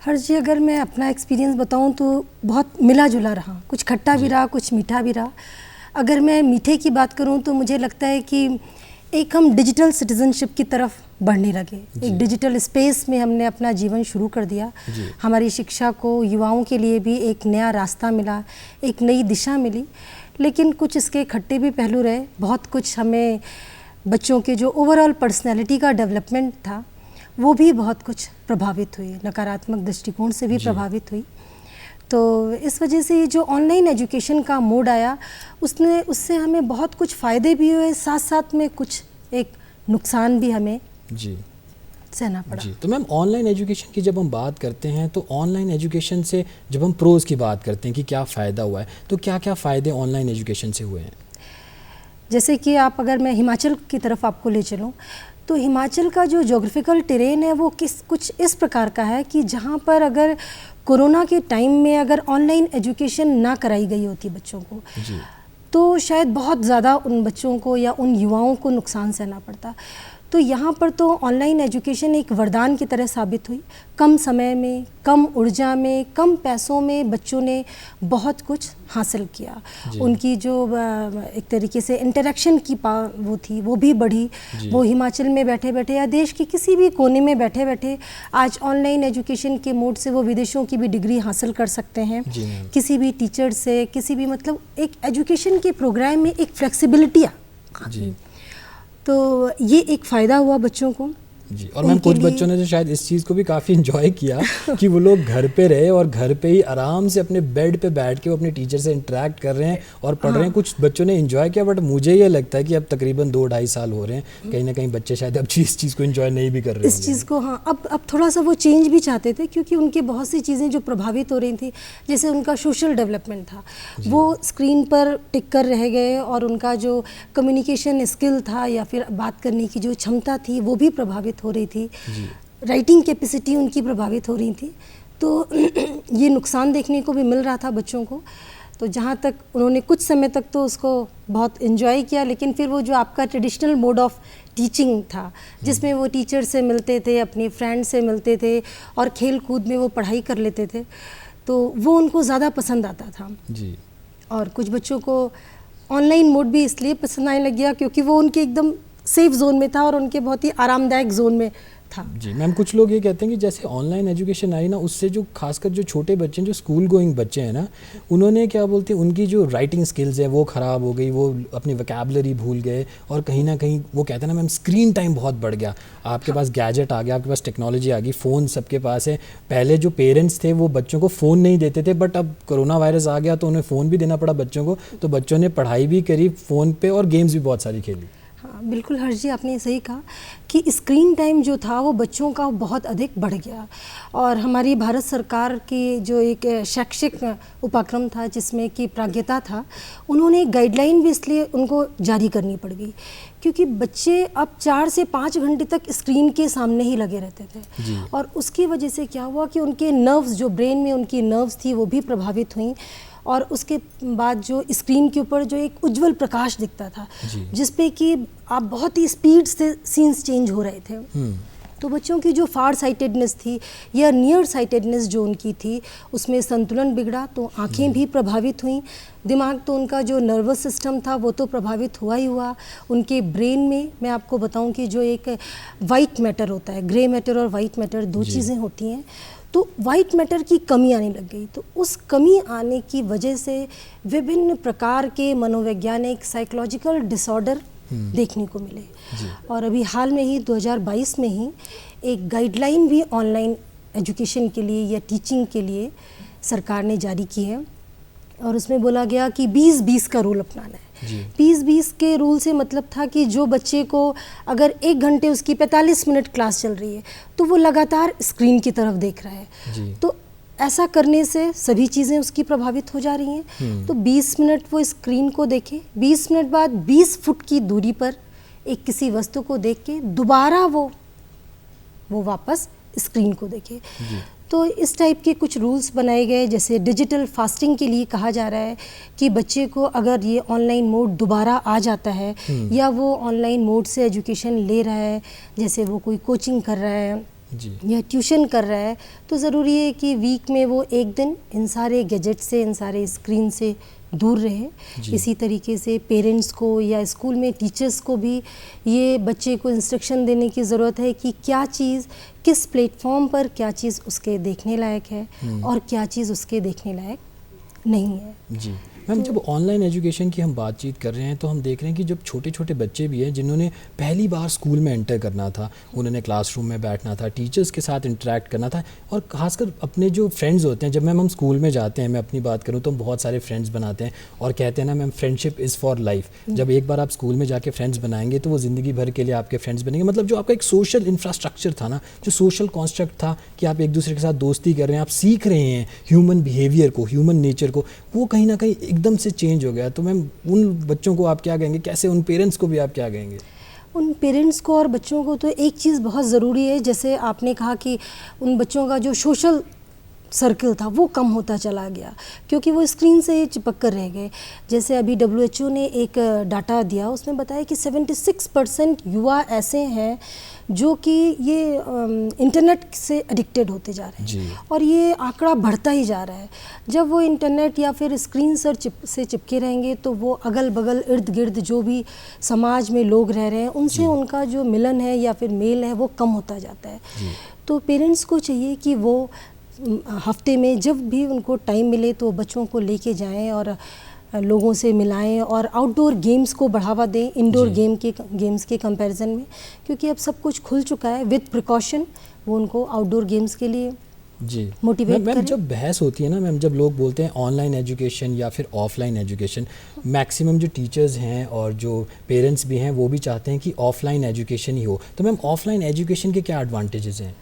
हर्ष जी, अगर मैं अपना एक्सपीरियंस बताऊं तो बहुत मिला जुला रहा। कुछ खट्टा भी रहा, कुछ मीठा भी रहा। अगर मैं मीठे की बात करूं तो मुझे लगता है कि एक हम डिजिटल सिटीजनशिप की तरफ बढ़ने लगे। एक डिजिटल स्पेस में हमने अपना जीवन शुरू कर दिया। हमारी शिक्षा को युवाओं के लिए भी एक नया रास्ता मिला, एक नई दिशा मिली। लेकिन कुछ इसके खट्टे भी पहलू रहे। बहुत कुछ हमें बच्चों के जो ओवरऑल पर्सनैलिटी का डेवलपमेंट था वो भी बहुत कुछ प्रभावित हुई, नकारात्मक दृष्टिकोण से भी प्रभावित हुई। तो इस वजह से ये जो ऑनलाइन एजुकेशन का मोड आया उससे हमें बहुत कुछ फ़ायदे भी हुए, साथ साथ में कुछ एक नुकसान भी हमें सहना पड़ा। जी, तो मैम, ऑनलाइन एजुकेशन की जब हम बात करते हैं तो ऑनलाइन एजुकेशन से जब हम प्रोज की बात करते हैं कि क्या फ़ायदा हुआ है, तो क्या क्या फ़ायदे ऑनलाइन एजुकेशन से हुए हैं? जैसे कि अगर मैं हिमाचल की तरफ आपको ले चलूँ तो हिमाचल का जो ज्योग्राफिकल टेरेन है वो कुछ इस प्रकार का है कि जहाँ पर अगर कोरोना के टाइम में अगर ऑनलाइन एजुकेशन ना कराई गई होती बच्चों को तो शायद बहुत ज़्यादा उन बच्चों को या उन युवाओं को नुकसान सहना पड़ता। तो यहाँ पर तो ऑनलाइन एजुकेशन एक वरदान की तरह साबित हुई। कम समय में, कम ऊर्जा में, कम पैसों में बच्चों ने बहुत कुछ हासिल किया। उनकी जो एक तरीके से इंटरेक्शन की वो थी वो भी बढ़ी। वो हिमाचल में बैठे बैठे या देश के किसी भी कोने में बैठे बैठे आज ऑनलाइन एजुकेशन के मोड से वो विदेशों की भी डिग्री हासिल कर सकते हैं। किसी भी टीचर से, किसी भी मतलब एक एजुकेशन के प्रोग्राम में एक फ्लेक्सिबिलिटी आ गई। तो ये एक फ़ायदा हुआ बच्चों को। जी, और मैम कुछ बच्चों ने तो शायद इस चीज़ को भी काफ़ी इंजॉय किया कि वो लोग घर पे रहे और घर पे ही आराम से अपने बेड पे बैठ के वो अपने टीचर से इंटरेक्ट कर रहे हैं और पढ़ रहे हैं। कुछ बच्चों ने इंजॉय किया, बट मुझे ये लगता है कि अब तकरीबन 2-2.5 साल हो रहे हैं, कहीं ना कहीं बच्चे शायद अब इस चीज़ को इंजॉय नहीं भी कर रहे हैं इस चीज़ को। हाँ, अब थोड़ा सा वो चेंज भी चाहते थे क्योंकि उनकी बहुत सी चीज़ें जो प्रभावित हो रही थी, जैसे उनका सोशल डेवलपमेंट था वो स्क्रीन पर टिक कर रह गए, और उनका जो कम्युनिकेशन स्किल था या फिर बात करने की जो क्षमता थी वो भी प्रभावित हो रही थी। राइटिंग कैपेसिटी उनकी प्रभावित हो रही थी। तो ये नुकसान देखने को भी मिल रहा था बच्चों को। तो जहाँ तक उन्होंने कुछ समय तक तो उसको बहुत इन्जॉय किया, लेकिन फिर वो जो आपका ट्रेडिशनल मोड ऑफ टीचिंग था जिसमें वो टीचर से मिलते थे, अपने फ्रेंड से मिलते थे और खेल कूद में वो पढ़ाई कर लेते थे, तो वो उनको ज़्यादा पसंद आता था। जी। और कुछ बच्चों को ऑनलाइन मोड भी इसलिए पसंद आने लग गया क्योंकि वो उनके एकदम सेफ जोन में था और उनके बहुत ही आरामदायक जोन में था। जी मैम, कुछ लोग ये कहते हैं कि जैसे ऑनलाइन एजुकेशन आई ना, उससे जो खासकर जो छोटे बच्चे हैं, जो स्कूल गोइंग बच्चे हैं ना, उन्होंने क्या बोलते हैं, उनकी जो राइटिंग स्किल्स है वो ख़राब हो गई, वो अपनी वोकैबुलरी भूल गए, और कहीं ना कहीं वो कहते हैं ना मैम, स्क्रीन टाइम बहुत बढ़ गया। आपके पास गैजेट आ गया, आपके पास टेक्नोलॉजी आ गई, फ़ोन सबके पास है। पहले जो पेरेंट्स थे वो बच्चों को फ़ोन नहीं देते थे, बट अब कोरोना वायरस आ गया तो उन्हें फ़ोन भी देना पड़ा बच्चों को, तो बच्चों ने पढ़ाई भी करी फ़ोन पे और गेम्स भी बहुत सारी खेली। हाँ बिल्कुल हर्ष जी, आपने सही कहा कि स्क्रीन टाइम जो था वो बच्चों का बहुत अधिक बढ़ गया। और हमारी भारत सरकार की जो एक शैक्षिक उपक्रम था जिसमें कि प्राज्ञता था, उन्होंने एक गाइडलाइन भी इसलिए उनको जारी करनी पड़ गई क्योंकि बच्चे अब 4 से 5 घंटे तक स्क्रीन के सामने ही लगे रहते थे, और उसकी वजह से क्या हुआ कि उनके नर्व्स, जो ब्रेन में उनकी नर्व्स थी वो भी प्रभावित हुई, और उसके बाद जो स्क्रीन के ऊपर जो एक उज्जवल प्रकाश दिखता था, जिस पे कि आप बहुत ही स्पीड से सीन्स चेंज हो रहे थे। तो बच्चों की जो फार साइटेडनेस थी या नियर साइटेडनेस जो उनकी थी, उसमें संतुलन बिगड़ा, तो आंखें भी प्रभावित हुई, दिमाग तो उनका जो नर्वस सिस्टम था वो तो प्रभावित हुआ ही हुआ। उनके ब्रेन में मैं आपको बताऊं कि जो एक वाइट मैटर होता है, ग्रे मैटर और वाइट मैटर दो चीज़ें होती हैं, तो वाइट मैटर की कमी आने लग गई। तो उस कमी आने की वजह से विभिन्न प्रकार के मनोवैज्ञानिक साइकोलॉजिकल डिसऑर्डर देखने को मिले। और अभी हाल में ही 2022 में ही एक गाइडलाइन भी ऑनलाइन एजुकेशन के लिए या टीचिंग के लिए सरकार ने जारी की है, और उसमें बोला गया कि 20-20 का रूल अपनाना है। 20-20 के रूल से मतलब था कि जो बच्चे को अगर 1 घंटे उसकी 45 मिनट क्लास चल रही है तो वो लगातार स्क्रीन की तरफ देख रहा है, तो ऐसा करने से सभी चीज़ें उसकी प्रभावित हो जा रही हैं। तो 20 मिनट वो स्क्रीन को देखे, 20 मिनट बाद 20 फुट की दूरी पर एक किसी वस्तु को देख के दोबारा वो वापस स्क्रीन को देखे। तो इस टाइप के कुछ रूल्स बनाए गए, जैसे डिजिटल फास्टिंग के लिए कहा जा रहा है कि बच्चे को अगर ये ऑनलाइन मोड दोबारा आ जाता है या वो ऑनलाइन मोड से एजुकेशन ले रहा है, जैसे वो कोई कोचिंग कर रहा है या ट्यूशन कर रहा है, तो ज़रूरी है कि वीक में वो एक दिन इन सारे गैजेट से, इन सारे स्क्रीन से दूर रहे। इसी तरीके से पेरेंट्स को या स्कूल में टीचर्स को भी ये बच्चे को इंस्ट्रक्शन देने की ज़रूरत है कि क्या चीज़ किस प्लेटफॉर्म पर, क्या चीज़ उसके देखने लायक है और क्या चीज़ उसके देखने लायक नहीं है। जी मैम, जब ऑनलाइन एजुकेशन की हम बातचीत कर रहे हैं तो हम देख रहे हैं कि जब छोटे छोटे बच्चे भी हैं जिन्होंने पहली बार स्कूल में एंटर करना था, उन्होंने क्लासरूम में बैठना था, टीचर्स के साथ इंटरेक्ट करना था, और खासकर अपने जो फ्रेंड्स होते हैं, जब मैम हम स्कूल में जाते हैं, मैं अपनी बात करूं तो हम बहुत सारे फ्रेंड्स बनाते हैं और कहते हैं ना ma'am, friendship is for life. जब एक बार आप स्कूल में जाके फ्रेंड्स बनाएंगे तो वो ज़िंदगी भर के लिए आपके फ्रेंड्स बनेंगे। मतलब जो आपका एक सोशल इंफ्रास्ट्रक्चर था ना, जो सोशल कॉन्स्ट्रक्ट था कि आप एक दूसरे के साथ दोस्ती कर रहे हैं, आप सीख रहे हैं ह्यूमन बिहेवियर को, ह्यूमन नेचर को, वो कहीं ना कहीं एकदम से चेंज हो गया। तो मैम उन बच्चों को आप क्या कहेंगे, कैसे उन पेरेंट्स को भी आप क्या कहेंगे? उन पेरेंट्स को और बच्चों को तो एक चीज़ बहुत ज़रूरी है, जैसे आपने कहा कि उन बच्चों का जो सोशल सर्कल था वो कम होता चला गया क्योंकि वो स्क्रीन से चिपक कर रह गए। जैसे अभी WHO ने एक डाटा दिया, उसमें बताया कि 76% युवा ऐसे हैं जो कि ये इंटरनेट से एडिक्टेड होते जा रहे हैं, और ये आंकड़ा बढ़ता ही जा रहा है। जब वो इंटरनेट या फिर स्क्रीन से चिपके रहेंगे तो वो अगल बगल इर्द गिर्द जो भी समाज में लोग रह रहे हैं उनसे उनका जो मिलन है या फिर मेल है वो कम होता जाता है। तो पेरेंट्स को चाहिए कि वो हफ्ते में जब भी उनको टाइम मिले तो बच्चों को लेके जाएं और लोगों से मिलाएं और आउटडोर गेम्स को बढ़ावा दें इंडोर गेम्स के कंपैरिजन में, क्योंकि अब सब कुछ खुल चुका है। विद प्रिकॉशन वो उनको आउटडोर गेम्स के लिए मोटिवेट करें। मैम जब बहस होती है ना मैम, जब लोग बोलते हैं ऑनलाइन एजुकेशन या फिर ऑफलाइन एजुकेशन, मैक्सिमम जो टीचर्स हैं और जो पेरेंट्स भी हैं वो भी चाहते हैं कि ऑफलाइन एजुकेशन ही हो। तो मैम ऑफलाइन एजुकेशन के क्या एडवांटेजेस हैं?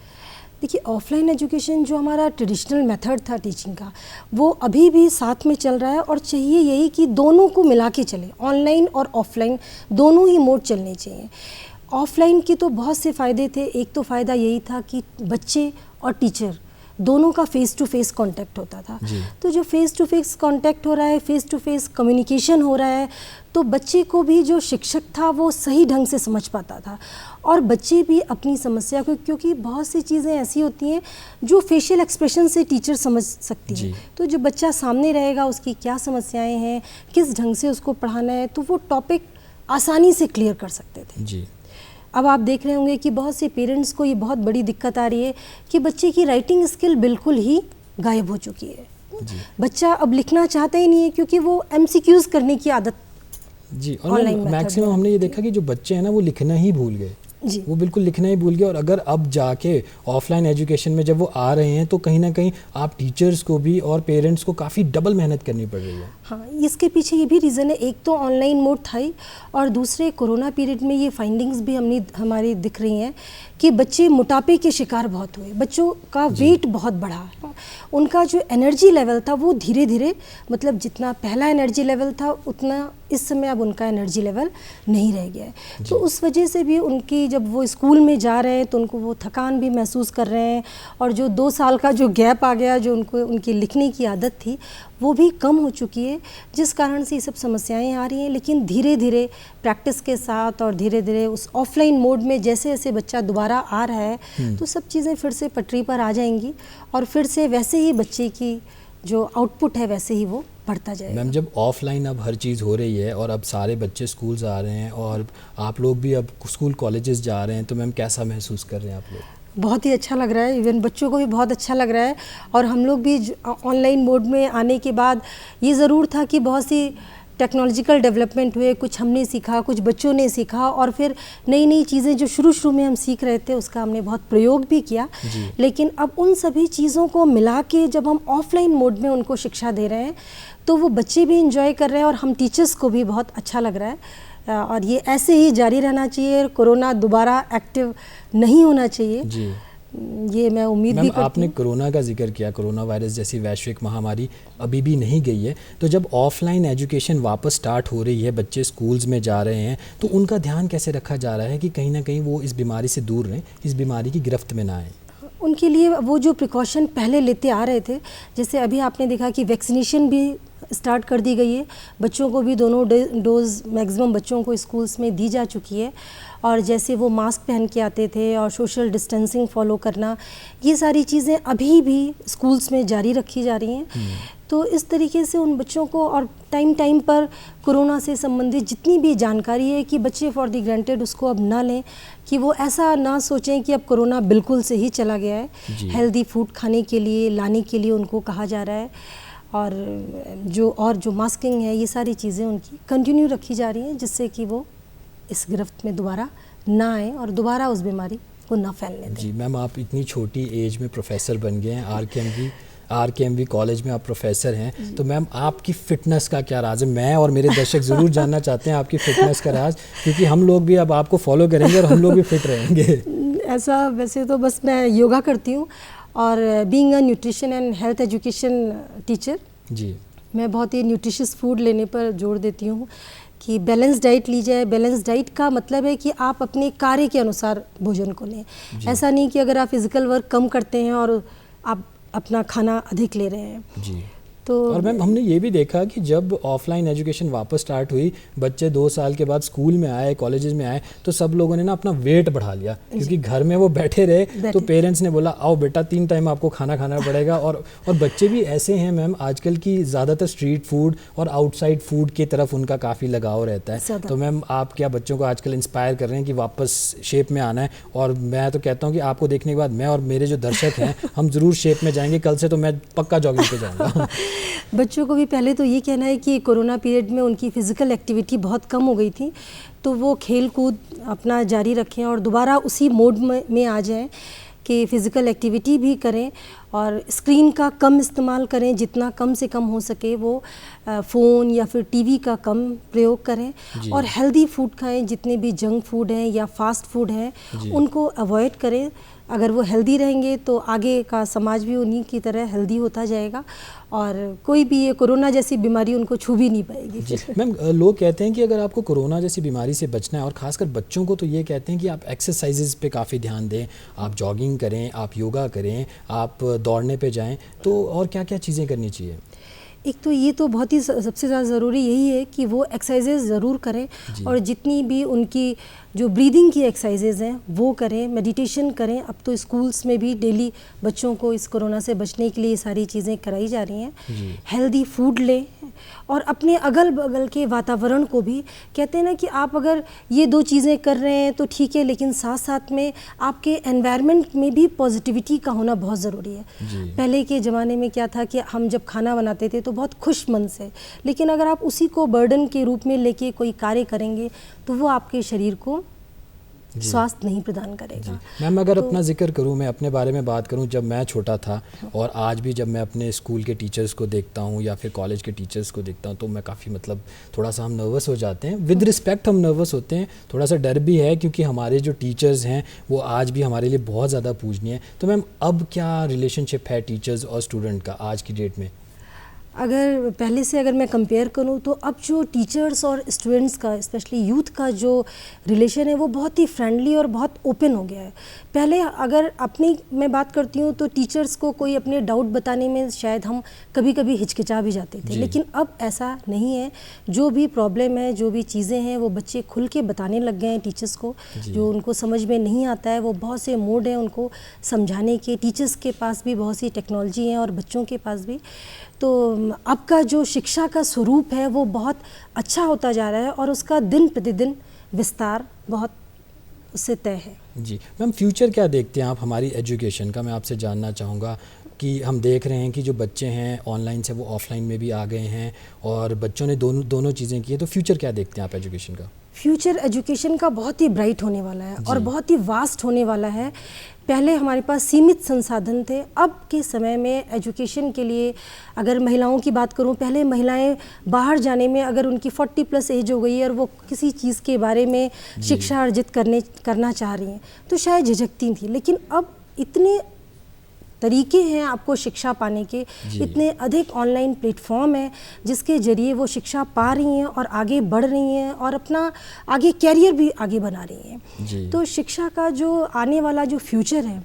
देखिए, ऑफलाइन एजुकेशन जो हमारा ट्रेडिशनल मेथड था टीचिंग का, वो अभी भी साथ में चल रहा है और चाहिए यही कि दोनों को मिला के चले, ऑनलाइन और ऑफलाइन दोनों ही मोड चलने चाहिए। ऑफलाइन के तो बहुत से फ़ायदे थे। एक तो फ़ायदा यही था कि बच्चे और टीचर दोनों का फेस टू फेस कांटेक्ट होता था। तो जो फेस टू फेस कांटेक्ट हो रहा है, फेस टू फेस कम्युनिकेशन हो रहा है, तो बच्चे को भी जो शिक्षक था वो सही ढंग से समझ पाता था और बच्चे भी अपनी समस्या को, क्योंकि बहुत सी चीज़ें ऐसी होती हैं जो फेशियल एक्सप्रेशन से टीचर समझ सकती है। तो जो बच्चा सामने रहेगा उसकी क्या समस्याएं हैं, किस ढंग से उसको पढ़ाना है, तो वो टॉपिक आसानी से क्लियर कर सकते थे। अब आप देख रहे होंगे कि बहुत से पेरेंट्स को ये बहुत बड़ी दिक्कत आ रही है कि बच्चे की राइटिंग स्किल बिल्कुल ही गायब हो चुकी है। बच्चा अब लिखना चाहता ही नहीं है क्योंकि वो MCQs करने की आदत और मैक्सिमम हमने ये देखा कि जो बच्चे हैं ना वो लिखना ही भूल गए, वो बिल्कुल लिखना ही भूल गए। और अगर अब जाके ऑफलाइन एजुकेशन में जब वो आ रहे हैं तो कहीं ना कहीं आप टीचर्स को भी और पेरेंट्स को काफ़ी डबल मेहनत करनी पड़ रही है। हाँ, इसके पीछे ये भी रीज़न है, एक तो ऑनलाइन मोड था ही, और दूसरे कोरोना पीरियड में ये फाइंडिंग्स भी हमारी दिख रही हैं कि बच्चे मोटापे के शिकार बहुत हुए, बच्चों का वेट बहुत बढ़ा, उनका जो एनर्जी लेवल था वो धीरे धीरे, मतलब जितना पहला एनर्जी लेवल था उतना इस समय अब उनका एनर्जी लेवल नहीं रह गया है। तो उस वजह से भी उनकी कि जब वो स्कूल में जा रहे हैं तो उनको वो थकान भी महसूस कर रहे हैं, और जो 2 साल का जो गैप आ गया, जो उनको उनकी लिखने की आदत थी वो भी कम हो चुकी है, जिस कारण से ये सब समस्याएं आ रही हैं। लेकिन धीरे धीरे प्रैक्टिस के साथ और धीरे धीरे उस ऑफलाइन मोड में जैसे जैसे बच्चा दोबारा आ रहा है तो सब चीज़ें फिर से पटरी पर आ जाएंगी, और फिर से वैसे ही बच्चे की जो आउटपुट है वैसे ही वो बढ़ता जाएगा। मैम, जब ऑफलाइन अब हर चीज़ हो रही है और अब सारे बच्चे स्कूल्स आ रहे हैं और आप लोग भी अब स्कूल कॉलेजेस जा रहे हैं, तो मैम कैसा महसूस कर रहे हैं आप लोग? बहुत ही अच्छा लग रहा है, इवन बच्चों को भी बहुत अच्छा लग रहा है। और हम लोग भी ऑनलाइन मोड में आने के बाद ये ज़रूर था कि बहुत सी टेक्नोलॉजिकल डेवलपमेंट हुए, कुछ हमने सीखा, कुछ बच्चों ने सीखा, और फिर नई नई चीज़ें जो शुरू में हम सीख रहे थे उसका हमने बहुत प्रयोग भी किया। लेकिन अब उन सभी चीज़ों को मिला के जब हम ऑफलाइन मोड में उनको शिक्षा दे रहे हैं तो वो बच्चे भी इंजॉय कर रहे हैं और हम टीचर्स को भी बहुत अच्छा लग रहा है। और ये ऐसे ही जारी रहना चाहिए, कोरोना दोबारा एक्टिव नहीं होना चाहिए जी। ये मैं उम्मीद भी करती हूँ। आपने कोरोना का जिक्र किया, कोरोना वायरस जैसी वैश्विक महामारी अभी भी नहीं गई है, तो जब ऑफलाइन एजुकेशन वापस स्टार्ट हो रही है, बच्चे स्कूल्स में जा रहे हैं, तो उनका ध्यान कैसे रखा जा रहा है कि कहीं ना कहीं वो इस बीमारी से दूर रहें, इस बीमारी की गिरफ्त में ना आए? उनके लिए वो जो प्रिकॉशन पहले लेते आ रहे थे, जैसे अभी आपने देखा कि वैक्सीनेशन भी स्टार्ट कर दी गई है, बच्चों को भी दोनों डोज मैक्सिमम बच्चों को स्कूल्स में दी जा चुकी है। और जैसे वो मास्क पहन के आते थे और सोशल डिस्टेंसिंग फॉलो करना, ये सारी चीज़ें अभी भी स्कूल्स में जारी रखी जा रही हैं। तो इस तरीके से उन बच्चों को और टाइम पर कोरोना से संबंधित जितनी भी जानकारी है कि बच्चे फॉर द ग्रांटेड उसको अब ना लें, कि वो ऐसा ना सोचें कि अब कोरोना बिल्कुल से ही चला गया है। हेल्दी फूड खाने के लिए लाने के लिए उनको कहा जा रहा है, और जो मास्किंग है, ये सारी चीज़ें उनकी कंटिन्यू रखी जा रही हैं, जिससे कि वो इस गिरफ्त में दोबारा ना आए और दोबारा उस बीमारी को ना फैलने दें। जी मैम, आप इतनी छोटी एज में प्रोफेसर बन गए हैं, आरकेएमवी कॉलेज में आप प्रोफेसर हैं, तो मैम आपकी फ़िटनेस का क्या राज है? मैं और मेरे दर्शक ज़रूर जानना चाहते हैं आपकी फ़िटनेस का राज, क्योंकि हम लोग भी अब आपको फॉलो करेंगे और हम लोग भी फिट रहेंगे। ऐसा वैसे तो बस मैं योगा करती हूँ और being a nutrition and health education teacher, जी, मैं बहुत ही न्यूट्रिशियस फूड लेने पर जोर देती हूँ कि बैलेंस डाइट ली जाए। बैलेंस डाइट का मतलब है कि आप अपने कार्य के अनुसार भोजन को लें। ऐसा नहीं कि अगर आप फिजिकल वर्क कम करते हैं और आप अपना खाना अधिक ले रहे हैं। जी। तो और मैम हमने ये भी देखा कि जब ऑफलाइन एजुकेशन वापस स्टार्ट हुई, बच्चे 2 साल के बाद स्कूल में आए, कॉलेजेस में आए, तो सब लोगों ने ना अपना वेट बढ़ा लिया, क्योंकि घर में वो बैठे रहे तो पेरेंट्स ने बोला आओ बेटा 3 टाइम आपको खाना खाना पड़ेगा। और बच्चे भी ऐसे हैं मैम, आजकल की ज़्यादातर स्ट्रीट फूड और आउटसाइड फूड की तरफ उनका काफ़ी लगाव रहता है। तो मैम आप क्या बच्चों को आजकल इंस्पायर कर रहे हैं कि वापस शेप में आना है? और मैं तो कहता हूँ कि आपको देखने के बाद मैं और मेरे जो दर्शक हैं हम ज़रूर शेप में जाएंगे। कल से तो मैं पक्का जॉगिंग पे जाऊँगा। बच्चों को भी पहले तो ये कहना है कि कोरोना पीरियड में उनकी फ़िज़िकल एक्टिविटी बहुत कम हो गई थी, तो वो खेल कूद अपना जारी रखें और दोबारा उसी मोड में आ जाएं कि फ़िज़िकल एक्टिविटी भी करें और स्क्रीन का कम इस्तेमाल करें, जितना कम से कम हो सके वो फ़ोन या फिर टीवी का कम प्रयोग करें और हेल्दी फूड खाएं। जितने भी जंक फूड हैं या फास्ट फूड हैं उनको अवॉइड करें। अगर वो हेल्दी रहेंगे तो आगे का समाज भी उन्हीं की तरह हेल्दी होता जाएगा और कोई भी ये कोरोना जैसी बीमारी उनको छू भी नहीं पाएगी। मैम लोग कहते हैं कि अगर आपको कोरोना जैसी बीमारी से बचना है, और ख़ासकर बच्चों को तो ये कहते हैं कि आप एक्सरसाइजेज पे काफ़ी ध्यान दें, आप जॉगिंग करें, आप योगा करें, आप दौड़ने पे जाएं, तो और क्या क्या चीज़ें करनी चाहिए? एक तो ये तो बहुत ही सबसे ज़्यादा ज़रूरी यही है कि वो एक्सरसाइजेज ज़रूर करें और जितनी भी उनकी जो ब्रीदिंग की एक्सरसाइजेज हैं वो करें, मेडिटेशन करें। अब तो स्कूल्स में भी डेली बच्चों को इस कोरोना से बचने के लिए सारी चीज़ें कराई जा रही हैं। हेल्दी फूड लें और अपने अगल बगल के वातावरण को भी, कहते हैं ना कि आप अगर ये 2 चीज़ें कर रहे हैं तो ठीक है, लेकिन साथ साथ में आपके एनवायरनमेंट में भी पॉजिटिविटी का होना बहुत ज़रूरी है। पहले के ज़माने में क्या था कि हम जब खाना बनाते थे तो बहुत खुश मन से, लेकिन अगर आप उसी को बर्डन के रूप में लेके कोई कार्य करेंगे तो वो आपके शरीर को स्वास्थ्य नहीं प्रदान करेगा। मैम अगर अपना जिक्र करूं, मैं अपने बारे में बात करूं, जब मैं छोटा था और आज भी जब मैं अपने स्कूल के टीचर्स को देखता हूं या फिर कॉलेज के टीचर्स को देखता हूं तो मैं काफ़ी थोड़ा सा हम नर्वस हो जाते हैं। विद रिस्पेक्ट हम नर्वस होते हैं, थोड़ा सा डर भी है क्योंकि हमारे जो टीचर्स हैं वो आज भी हमारे लिए बहुत ज़्यादा पूजनीय है। तो मैम अब क्या रिलेशनशिप है टीचर्स और स्टूडेंट का आज की डेट में? अगर पहले से अगर मैं कंपेयर करूं तो अब जो टीचर्स और स्टूडेंट्स का, स्पेशली यूथ का जो रिलेशन है वो बहुत ही फ्रेंडली और बहुत ओपन हो गया है। पहले अगर अपनी मैं बात करती हूं तो टीचर्स को कोई अपने डाउट बताने में शायद हम कभी कभी हिचकिचा भी जाते थे, लेकिन अब ऐसा नहीं है। जो भी प्रॉब्लम है, जो भी चीज़ें हैं, वो बच्चे खुल के बताने लग गए हैं टीचर्स को। जो उनको समझ में नहीं आता है वो बहुत से मोड हैं उनको समझाने के। टीचर्स के पास भी बहुत सी टेक्नोलॉजी है और बच्चों के पास भी। तो अब का जो शिक्षा का स्वरूप है वो बहुत अच्छा होता जा रहा है और उसका दिन प्रतिदिन विस्तार बहुत उससे तय है। जी मैम, फ्यूचर क्या देखते हैं आप हमारी एजुकेशन का? मैं आपसे जानना चाहूँगा कि हम देख रहे हैं कि जो बच्चे हैं ऑनलाइन से वो ऑफलाइन में भी आ गए हैं और बच्चों ने दोनों चीज़ें की है, तो फ्यूचर क्या देखते हैं आप एजुकेशन का? फ्यूचर एजुकेशन का बहुत ही ब्राइट होने वाला है और बहुत ही वास्ट होने वाला है। पहले हमारे पास सीमित संसाधन थे, अब के समय में एजुकेशन के लिए अगर महिलाओं की बात करूं, पहले महिलाएं बाहर जाने में अगर उनकी 40+ एज हो गई है और वो किसी चीज़ के बारे में शिक्षा अर्जित करना चाह रही हैं तो शायद झिझकती थी, लेकिन अब इतने तरीके हैं आपको शिक्षा पाने के, इतने अधिक ऑनलाइन प्लेटफॉर्म हैं जिसके ज़रिए वो शिक्षा पा रही हैं और आगे बढ़ रही हैं और अपना आगे कैरियर भी आगे बना रही हैं। तो शिक्षा का जो आने वाला जो फ्यूचर है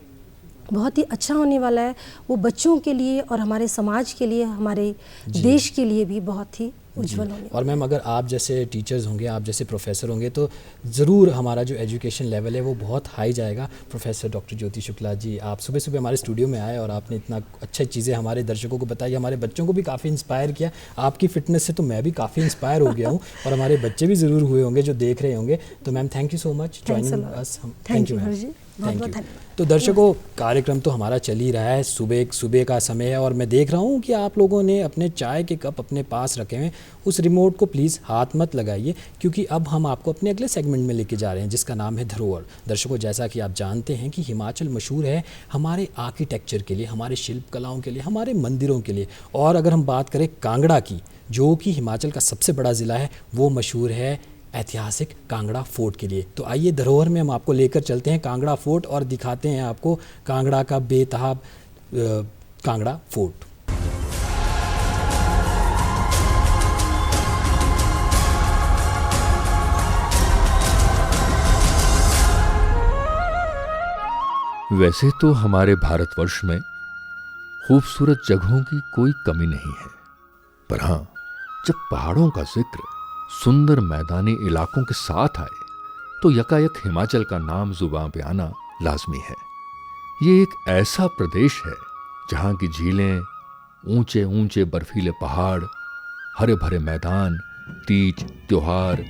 बहुत ही अच्छा होने वाला है। वो बच्चों के लिए और हमारे समाज के लिए, हमारे देश के लिए भी बहुत ही उज्जवल होने। और मैम अगर आप जैसे टीचर्स होंगे, आप जैसे प्रोफेसर होंगे तो ज़रूर हमारा जो एजुकेशन लेवल है वो बहुत हाई जाएगा। प्रोफेसर डॉक्टर ज्योति शुक्ला जी, आप सुबह सुबह हमारे स्टूडियो में आए और आपने इतना अच्छी चीज़ें हमारे दर्शकों को बताई, हमारे बच्चों को भी काफ़ी इंस्पायर किया। आपकी फ़िटनेस से तो मैं भी काफ़ी इंस्पायर हो गया हूँ और हमारे बच्चे भी ज़रूर हुए होंगे जो देख रहे होंगे। तो ma'am thank you so much joining us. Thank you ma'am, thank you. तो दर्शकों, कार्यक्रम तो हमारा चल ही रहा है, सुबह का समय है और मैं देख रहा हूँ कि आप लोगों ने अपने चाय के कप अपने पास रखे हुए। उस रिमोट को प्लीज़ हाथ मत लगाइए क्योंकि अब हम आपको अपने अगले सेगमेंट में लेके जा रहे हैं जिसका नाम है धरोहर। दर्शकों, जैसा कि आप जानते हैं कि हिमाचल मशहूर है हमारे आर्किटेक्चर के लिए, हमारे शिल्प कलाओं के लिए, हमारे मंदिरों के लिए। और अगर हम बात करें कांगड़ा की, जो कि हिमाचल का सबसे बड़ा ज़िला है, वो मशहूर है ऐतिहासिक कांगड़ा फोर्ट के लिए। तो आइए धरोहर में हम आपको लेकर चलते हैं कांगड़ा फोर्ट और दिखाते हैं आपको कांगड़ा का बेतहाब कांगड़ा फोर्ट। वैसे तो हमारे भारतवर्ष में खूबसूरत जगहों की कोई कमी नहीं है, पर हाँ, जब पहाड़ों का जिक्र सुंदर मैदानी इलाकों के साथ आए तो यकायक हिमाचल का नाम जुबान पे आना लाजमी है। ये एक ऐसा प्रदेश है जहाँ की झीलें, ऊंचे ऊंचे बर्फीले पहाड़, हरे भरे मैदान, तीज त्योहार,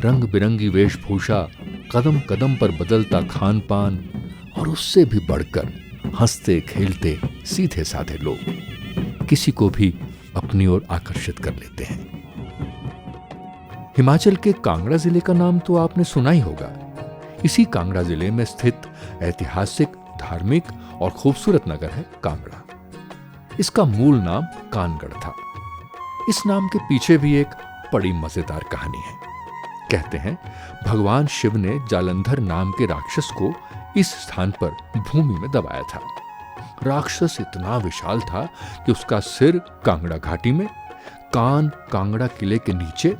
रंग बिरंगी वेशभूषा, कदम कदम पर बदलता खान पान और उससे भी बढ़कर हंसते खेलते सीधे साधे लोग किसी को भी अपनी ओर आकर्षित कर लेते हैं। हिमाचल के कांगड़ा जिले का नाम तो आपने सुना ही होगा। इसी कांगड़ा जिले में स्थित ऐतिहासिक, धार्मिक और खूबसूरत नगर है कांगड़ा। इसका मूल नाम कानगढ़ था। इस नाम के पीछे भी एक बड़ी मजेदार कहानी है। कहते हैं भगवान शिव ने जालंधर नाम के राक्षस को इस स्थान पर भूमि में दबाया था। राक्षस इतना विशाल था कि उसका सिर कांगड़ा घाटी में, कान कांगड़ा किले के नीचे,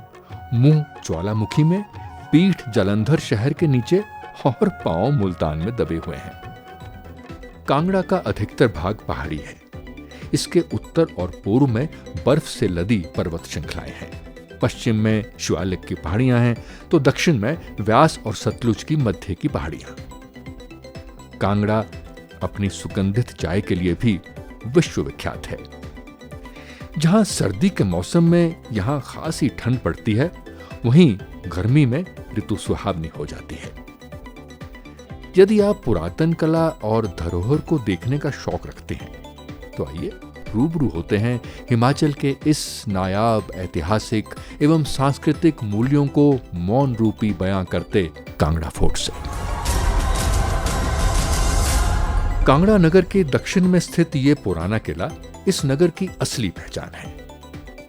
मुंह ज्वालामुखी में, पीठ जालंधर शहर के नीचे और पांव मुल्तान में दबे हुए हैं। कांगड़ा का अधिकतर भाग पहाड़ी है। इसके उत्तर और पूर्व में बर्फ से लदी पर्वत श्रृंखलाएं हैं। पश्चिम में शिवालिक की पहाड़ियां हैं तो दक्षिण में व्यास और सतलुज की मध्य की पहाड़ियां। कांगड़ा अपनी सुगंधित चाय के लिए भी विश्वविख्यात है। जहां सर्दी के मौसम में यहां खासी ठंड पड़ती है, वहीं गर्मी में ऋतु सुहावनी हो जाती है। यदि आप पुरातन कला और धरोहर को देखने का शौक रखते हैं तो आइए रूबरू होते हैं हिमाचल के इस नायाब ऐतिहासिक एवं सांस्कृतिक मूल्यों को मौन रूपी बयां करते कांगड़ा फोर्ट से। कांगड़ा नगर के दक्षिण में स्थित ये पुराना किला इस नगर की असली पहचान है।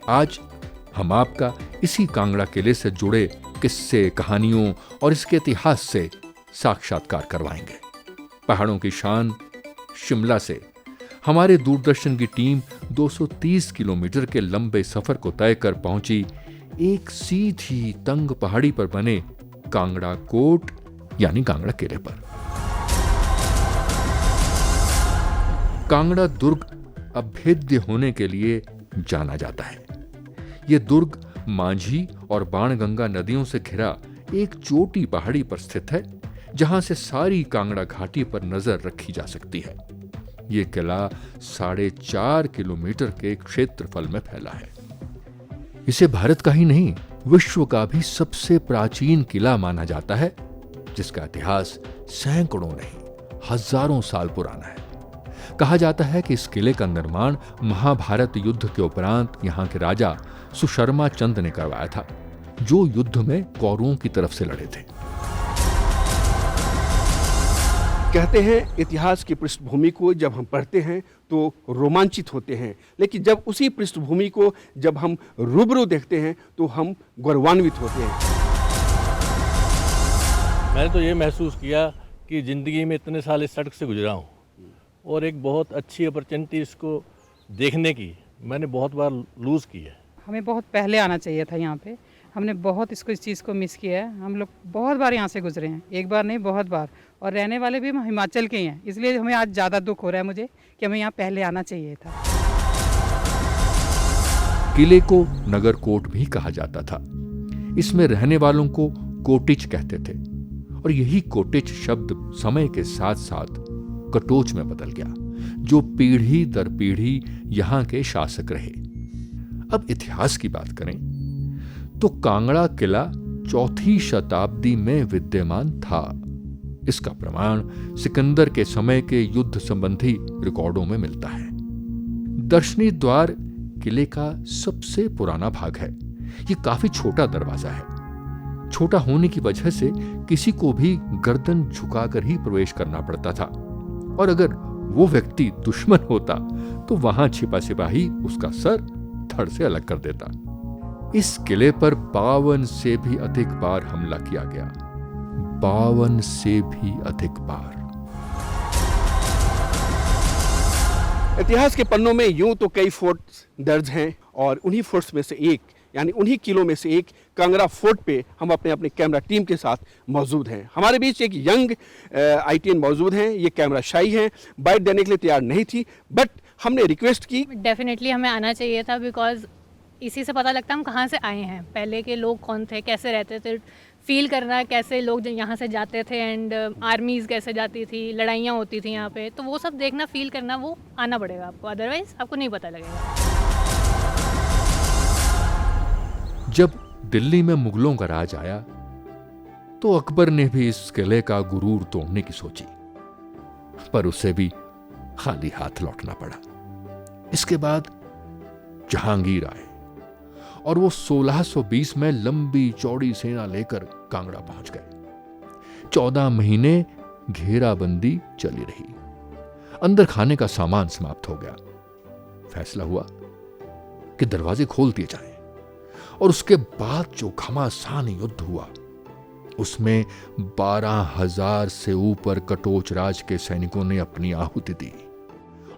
आज हम आपका इसी कांगड़ा किले से जुड़े किस्से, कहानियों और इसके इतिहास से साक्षात्कार करवाएंगे। पहाड़ों की शान शिमला से हमारे दूरदर्शन की टीम 230 किलोमीटर के लंबे सफर को तय कर पहुंची एक सीधी तंग पहाड़ी पर बने कांगड़ा कोट यानी कांगड़ा किले पर। कांगड़ा दुर्ग अभेद्य होने के लिए जाना जाता है। यह दुर्ग मांझी और बाणगंगा नदियों से घिरा एक चोटी पहाड़ी पर स्थित है, जहां से सारी कांगड़ा घाटी पर नजर रखी जा सकती है। यह किला 4.5 किलोमीटर के क्षेत्रफल में फैला है। इसे भारत का ही नहीं, विश्व का भी सबसे प्राचीन किला माना जाता है, जिसका इतिहास सैकड़ों नहीं हजारों साल पुराना है। कहा जाता है कि इस किले का निर्माण महाभारत युद्ध के उपरांत यहाँ के राजा सुशर्मा चंद ने करवाया था, जो युद्ध में कौरवों की तरफ से लड़े थे। कहते हैं इतिहास की पृष्ठभूमि को जब हम पढ़ते हैं तो रोमांचित होते हैं, लेकिन जब उसी पृष्ठभूमि को जब हम रूबरू देखते हैं तो हम गौरवान्वित होते हैं। मैंने तो ये महसूस किया कि ज़िंदगी में इतने साल इस सड़क से गुजरा हूँ और एक बहुत अच्छी अपॉर्चुनिटी इसको देखने की मैंने बहुत बार लूज़ की है। हमें बहुत पहले आना चाहिए था यहाँ पे। हमने बहुत इस चीज़ को मिस किया है। हम लोग बहुत बार यहाँ से गुजरे हैं, एक बार नहीं बहुत बार, और रहने वाले भी हम हिमाचल के ही हैं, इसलिए हमें आज ज़्यादा दुख हो रहा है मुझे कि हमें यहाँ पहले आना चाहिए था। किले को नगर कोट भी कहा जाता था। इसमें रहने वालों को कोटिच कहते थे और यही कोटिच शब्द समय के साथ साथ कटोच में बदल गया, जो पीढ़ी दर पीढ़ी यहाँ के शासक रहे। अब इतिहास की बात करें तो कांगड़ा किला 4वीं शताब्दी में विद्यमान था। इसका प्रमाण सिकंदर के समय के युद्ध संबंधी रिकॉर्डों में मिलता है। दर्शनी द्वार किले का सबसे पुराना भाग है। यह काफी छोटा दरवाजा है। छोटा होने की वजह से किसी को भी गर्दन झुकाकर ही प्रवेश करना पड़ता था, और अगर वो व्यक्ति दुश्मन होता तो वहां छिपा सिपाही उसका सर धड़ से अलग कर देता। इस किले पर 52 से भी अधिक बार हमला किया गया। 52 से भी अधिक बार। इतिहास के पन्नों में यूं तो कई फोर्ट्स दर्ज हैं, और उन्हीं फोर्ट्स में से एक यानी उन्हीं किलों में से एक कांगड़ा फोर्ट पे हम अपने कैमरा टीम के साथ मौजूद हैं। हमारे बीच एक यंग ITN मौजूद हैं। ये कैमरा शाई हैं, बाइट देने के लिए तैयार नहीं थी, बट हमने रिक्वेस्ट की। डेफिनेटली हमें आना चाहिए था, बिकॉज इसी से पता लगता है हम कहाँ से आए हैं, पहले के लोग कौन थे, कैसे रहते थे, फील करना कैसे लोग यहाँ से जाते थे, एंड आर्मीज़ कैसे जाती थी, लड़ाइयाँ होती थी यहाँ पे, तो वो सब देखना, फील करना, वो आना पड़ेगा आपको, अदरवाइज आपको नहीं पता लगेगा। जब दिल्ली में मुगलों का राज आया तो अकबर ने भी इस किले का गुरूर तोड़ने की सोची, पर उसे भी खाली हाथ लौटना पड़ा। इसके बाद जहांगीर आए और वो 1620 में लंबी चौड़ी सेना लेकर कांगड़ा पहुंच गए। 14 महीने घेराबंदी चली रही। अंदर खाने का सामान समाप्त हो गया। फैसला हुआ कि दरवाजे खोल दिए जाएं, और उसके बाद जो घमासान युद्ध हुआ उसमें 12,000 से ऊपर कटोच राज के सैनिकों ने अपनी आहुति दी,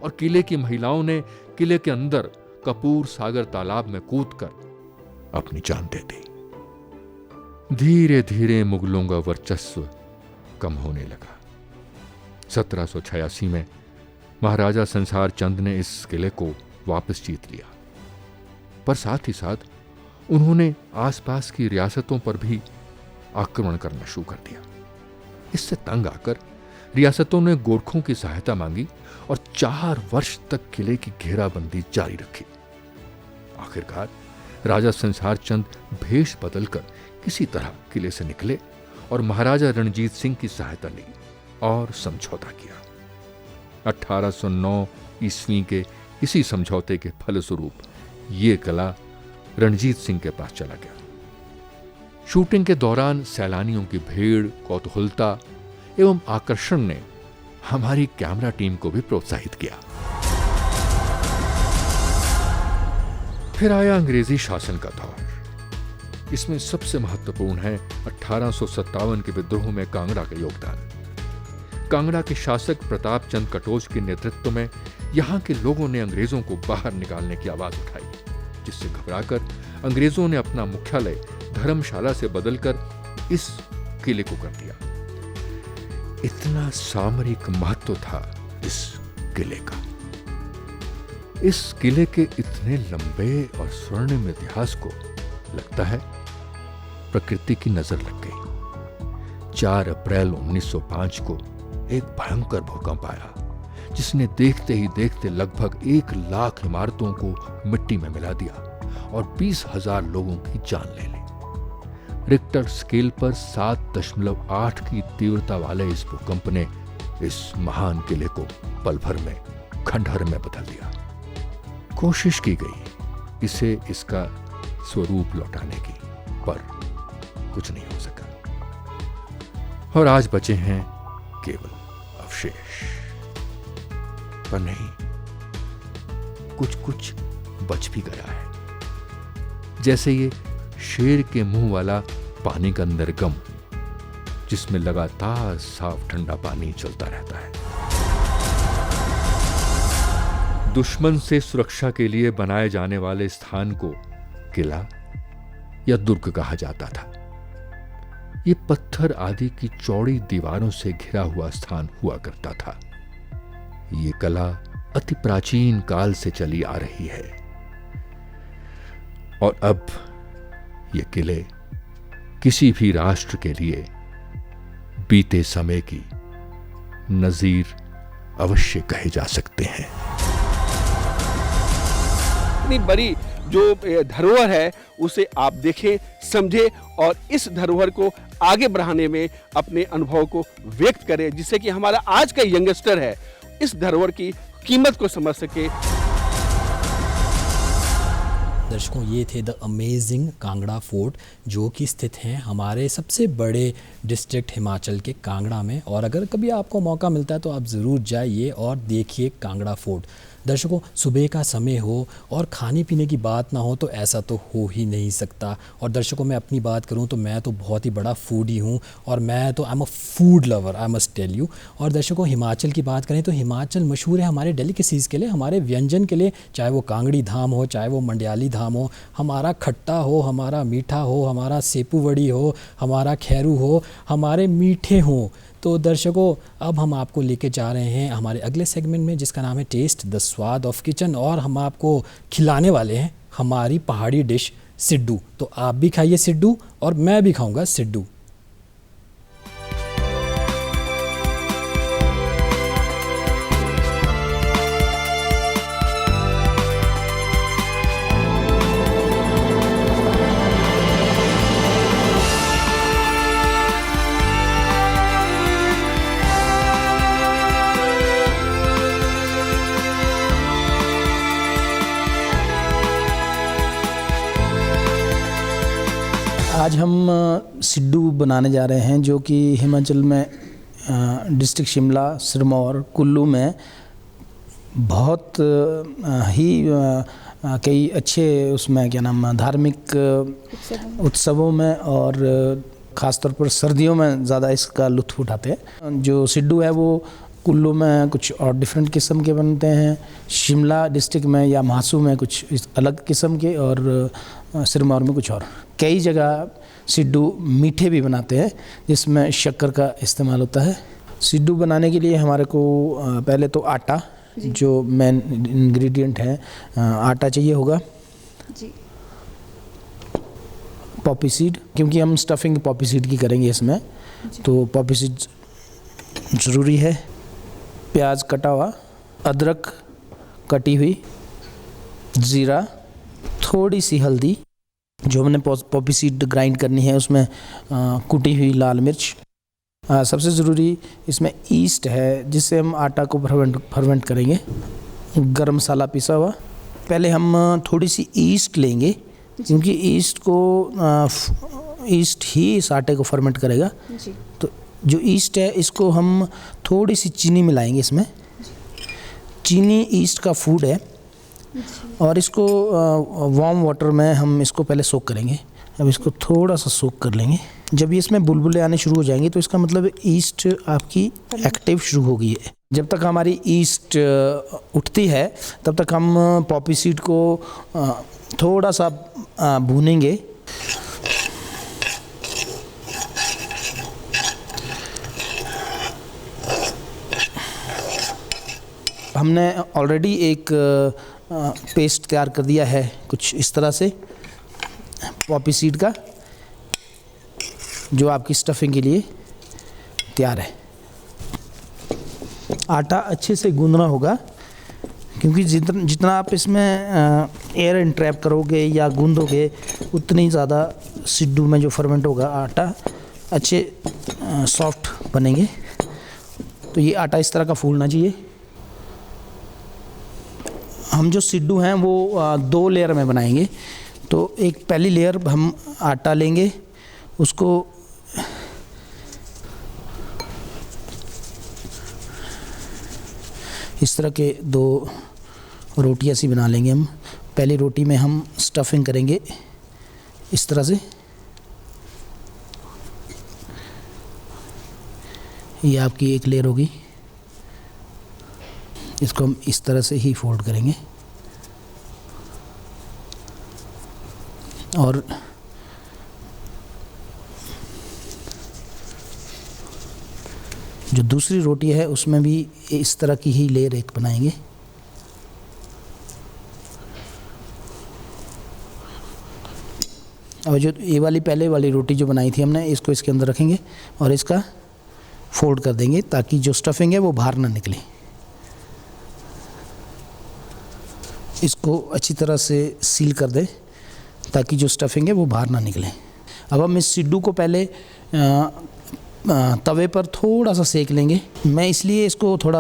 और किले की महिलाओं ने किले के अंदर कपूर सागर तालाब में कूदकर अपनी जान दे दी। धीरे धीरे मुगलों का वर्चस्व कम होने लगा। 1786 में महाराजा संसार चंद ने इस किले को वापस जीत लिया, पर साथ ही साथ उन्होंने आसपास की रियासतों पर भी आक्रमण करना शुरू कर दिया। इससे तंग आकर रियासतों ने गोरखों की सहायता मांगी और 4 वर्ष तक किले की घेराबंदी जारी रखी। आखिरकार राजा संसार चंद भेष बदलकर किसी तरह किले से निकले और महाराजा रणजीत सिंह की सहायता ली और समझौता किया। 1809 ईस्वी के इसी समझौते के फलस्वरूप ये किला रणजीत सिंह के पास चला गया। शूटिंग के दौरान सैलानियों की भीड़, कौतूहलता एवं आकर्षण ने हमारी कैमरा टीम को भी प्रोत्साहित किया। फिर आया अंग्रेजी शासन का दौर। इसमें सबसे महत्वपूर्ण है 1857 के विद्रोह में कांगड़ा का योगदान। कांगड़ा के शासक प्रताप चंद कटोच के नेतृत्व में यहाँ के लोगों ने अंग्रेजों को बाहर निकालने की आवाज उठाई, जिससे घबराकर अंग्रेजों ने अपना मुख्यालय धर्मशाला से बदलकर इस किले को कर दिया। इतना सामरिक महत्व था इस किले का। इस किले के इतने लंबे और स्वर्णिम इतिहास को लगता है प्रकृति की नजर लग गई। 4 अप्रैल 1905 को एक भयंकर भूकंप आया, जिसने देखते ही देखते लगभग 1 लाख इमारतों को मिट्टी में मिला दिया और 20,000 लोगों की जान ले ली। रिक्टर स्केल पर 7.8 की तीव्रता वाले इस भूकंप ने इस महान किले को पल भर में खंडहर में बदल दिया। कोशिश की गई इसे इसका स्वरूप लौटाने की, पर कुछ नहीं हो सका और आज बचे हैं केवल अवशेष। पर नहीं, कुछ बच भी गया है, जैसे ये शेर के मुंह वाला पानी का निर्गम, जिसमें लगातार साफ ठंडा पानी चलता रहता है। दुश्मन से सुरक्षा के लिए बनाए जाने वाले स्थान को किला या दुर्ग कहा जाता था। ये पत्थर आदि की चौड़ी दीवारों से घिरा हुआ स्थान हुआ करता था। ये कला अति प्राचीन काल से चली आ रही है और अब ये किले किसी भी राष्ट्र के लिए बीते समय की नजीर अवश्य कहे जा सकते हैं। इतनी बड़ी जो धरोहर है उसे आप देखें, समझें और इस धरोहर को आगे बढ़ाने में अपने अनुभव को व्यक्त करें, जिससे कि हमारा आज का यंगस्टर है इस धरोहर की कीमत को समझ सके। दर्शकों, ये थे द अमेजिंग कांगड़ा फोर्ट, जो कि स्थित हैं हमारे सबसे बड़े डिस्ट्रिक्ट हिमाचल के कांगड़ा में। और अगर कभी आपको मौका मिलता है तो आप ज़रूर जाइए और देखिए कांगड़ा फोर्ट। दर्शकों, सुबह का समय हो और खाने पीने की बात ना हो तो ऐसा तो हो ही नहीं सकता। और दर्शकों, मैं अपनी बात करूं तो मैं तो बहुत ही बड़ा फूडी हूं और मैं तो I am a food lover, I must tell you. और दर्शकों, हिमाचल की बात करें तो हिमाचल मशहूर है हमारे डेलिकेसीज़ के लिए, हमारे व्यंजन के लिए, चाहे वो कांगड़ी धाम हो, चाहे वो मंडियाली धाम हो, हमारा खट्टा हो, हमारा मीठा हो, हमारा सेपू वड़ी हो, हमारा खैरू हो, हमारे मीठे हों। तो दर्शकों, अब हम आपको लेके जा रहे हैं हमारे अगले सेगमेंट में, जिसका नाम है टेस्ट द स्वाद ऑफ किचन, और हम आपको खिलाने वाले हैं हमारी पहाड़ी डिश सिड्डू। तो आप भी खाइए सिड्डू और मैं भी खाऊंगा सिड्डू। आज हम सिड्डू बनाने जा रहे हैं, जो कि हिमाचल में डिस्ट्रिक्ट शिमला, सिरमौर, कुल्लू में बहुत ही कई अच्छे उसमें क्या नाम धार्मिक उत्सवों में और ख़ासतौर पर सर्दियों में ज़्यादा इसका लुत्फ़ उठाते हैं। जो सिड्डू है वो कुल्लू में कुछ और डिफरेंट किस्म के बनते हैं, शिमला डिस्ट्रिक्ट में या महासू में कुछ अलग किस्म के, और सिरमौर में कुछ और। कई जगह सिड्डू मीठे भी बनाते हैं जिसमें शक्कर का इस्तेमाल होता है। सिड्डू बनाने के लिए हमारे को पहले तो आटा, जो मेन इंग्रेडिएंट है, आटा चाहिए होगा जी। पॉपी सीड, क्योंकि हम स्टफिंग पॉपी सीड की करेंगे इसमें, तो पॉपी सीड ज़रूरी है। प्याज कटा हुआ, अदरक कटी हुई, ज़ीरा, थोड़ी सी हल्दी, जो हमने पॉपी सीड ग्राइंड करनी है उसमें कुटी हुई लाल मिर्च। सबसे ज़रूरी इसमें ईस्ट है, जिससे हम आटा को फर्मेंट करेंगे। गरम मसाला पिसा हुआ। पहले हम थोड़ी सी ईस्ट लेंगे, क्योंकि ईस्ट ही इस आटे को फर्मेंट करेगा। तो जो ईस्ट है इसको हम थोड़ी सी चीनी मिलाएंगे इसमें। चीनी ईस्ट का फूड है और इसको वार्म वाटर में हम इसको पहले सोक करेंगे। अब इसको थोड़ा सा सोक कर लेंगे। जब ये इसमें बुलबुले आने शुरू हो जाएंगे तो इसका मतलब ईस्ट आपकी एक्टिव शुरू हो गई है। जब तक हमारी ईस्ट उठती है तब तक हम पॉपी सीड को थोड़ा सा भूनेंगे। हमने ऑलरेडी एक पेस्ट तैयार कर दिया है कुछ इस तरह से पॉपी सीड का, जो आपकी स्टफिंग के लिए तैयार है। आटा अच्छे से गूंदना होगा, क्योंकि जितना आप इसमें एयर इंट्रैप करोगे या गूंदोगे उतनी ज़्यादा सिड्डू में जो फर्मेंट होगा आटा अच्छे सॉफ्ट बनेंगे। तो ये आटा इस तरह का फूलना चाहिए। हम जो सिड्डू हैं वो 2 लेयर में बनाएंगे। तो एक पहली लेयर हम आटा लेंगे, उसको इस तरह के 2 रोटियां सी बना लेंगे हम। पहली रोटी में हम स्टफिंग करेंगे इस तरह से। ये आपकी एक लेयर होगी, इसको हम इस तरह से ही फोल्ड करेंगे और जो दूसरी रोटी है उसमें भी इस तरह की ही लेयर एक बनाएंगे। और जो ये वाली पहले वाली रोटी जो बनाई थी हमने, इसको इसके अंदर रखेंगे और इसका फोल्ड कर देंगे ताकि जो स्टफिंग है वो बाहर ना निकले। इसको अच्छी तरह से सील कर दें ताकि जो स्टफिंग है वो बाहर ना निकले। अब हम इस सिड्डू को पहले तवे पर थोड़ा सा सेक लेंगे। मैं इसलिए इसको थोड़ा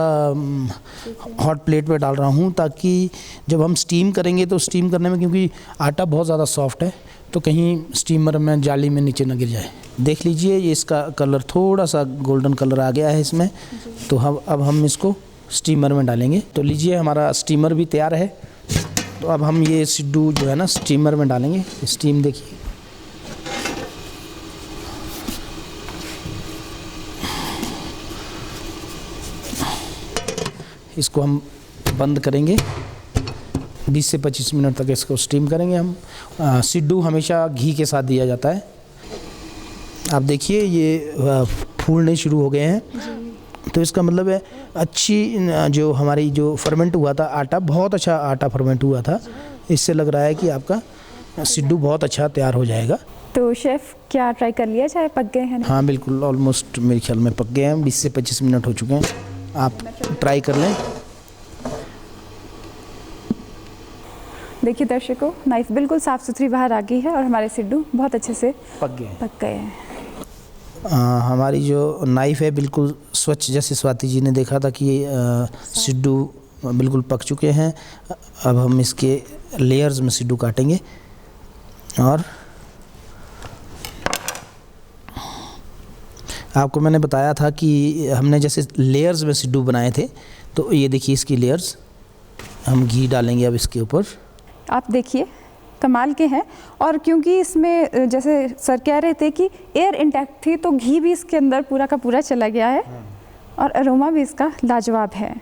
हॉट प्लेट पे डाल रहा हूँ ताकि जब हम स्टीम करेंगे तो स्टीम करने में, क्योंकि आटा बहुत ज़्यादा सॉफ्ट है, तो कहीं स्टीमर में जाली में नीचे न गिर जाए। देख लीजिए ये इसका कलर थोड़ा सा गोल्डन कलर आ गया है इसमें। तो अब हम इसको स्टीमर में डालेंगे। तो लीजिए हमारा स्टीमर भी तैयार है। तो अब हम ये सिड्डू जो है ना स्टीमर में डालेंगे। स्टीम देखिए, इसको हम बंद करेंगे। 20 से 25 मिनट तक इसको स्टीम करेंगे हम। सिड्डू हमेशा घी के साथ दिया जाता है। आप देखिए ये फूलने शुरू हो गए हैं, तो इसका मतलब है अच्छी जो हमारी जो फर्मेंट हुआ था आटा, बहुत अच्छा आटा फर्मेंट हुआ था। इससे लग रहा है कि आपका सिड्डू बहुत अच्छा तैयार हो जाएगा। तो शेफ़ क्या ट्राई कर लिया जाए, पक गए हैं? हाँ बिल्कुल, ऑलमोस्ट मेरे ख्याल में पक गए हैं। 20 से 25 मिनट हो चुके हैं, आप ट्राई कर लें। देखिए दर्शकों, नाइफ बिल्कुल साफ़ सुथरी बाहर आ गई है और हमारे सिड्डू बहुत अच्छे से पक गए हैं। हमारी जो नाइफ़ है बिल्कुल स्वच्छ, जैसे स्वाति जी ने देखा था कि सिड्डू बिल्कुल पक चुके हैं। अब हम इसके लेयर्स में सिड्डू काटेंगे और आपको मैंने बताया था कि हमने जैसे लेयर्स में सिड्डू बनाए थे। तो ये देखिए इसकी लेयर्स, हम घी डालेंगे अब इसके ऊपर। आप देखिए कमाल के हैं। और क्योंकि इसमें जैसे सर कह रहे थे कि एयर इंटैक्ट थी, तो घी भी इसके अंदर पूरा का पूरा चला गया है और अरोमा भी इसका लाजवाब है।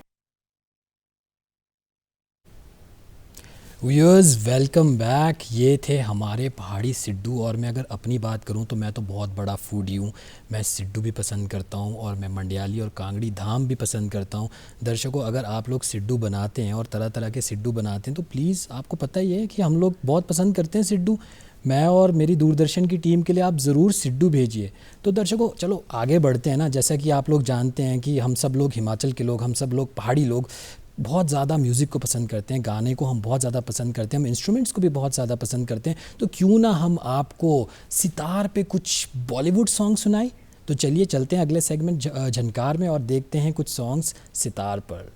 Viewers welcome back. ये थे हमारे पहाड़ी सिड्डू। और मैं अगर अपनी बात करूं तो मैं तो बहुत बड़ा फूडी हूं। मैं सिड्डू भी पसंद करता हूं और मैं मंडियाली और कांगड़ी धाम भी पसंद करता हूं। दर्शकों, अगर आप लोग सिड्डू बनाते हैं और तरह तरह के सिड्डू बनाते हैं तो प्लीज़, आपको पता ही है कि हम लोग बहुत पसंद करते हैं सिड्डू। मैं और मेरी दूरदर्शन की टीम के लिए आप ज़रूर सिड्डू भेजिए। तो दर्शकों चलो आगे बढ़ते हैं ना। जैसा कि आप लोग जानते हैं कि हम सब लोग हिमाचल के लोग, हम सब लोग पहाड़ी लोग बहुत ज़्यादा म्यूज़िक को पसंद करते हैं, गाने को हम बहुत ज़्यादा पसंद करते हैं, हम इंस्ट्रूमेंट्स को भी बहुत ज़्यादा पसंद करते हैं। तो क्यों ना हम आपको सितार पे कुछ बॉलीवुड सॉन्ग सुनाएं। तो चलिए चलते हैं अगले सेगमेंट झनकार में और देखते हैं कुछ सॉन्ग्स सितार पर।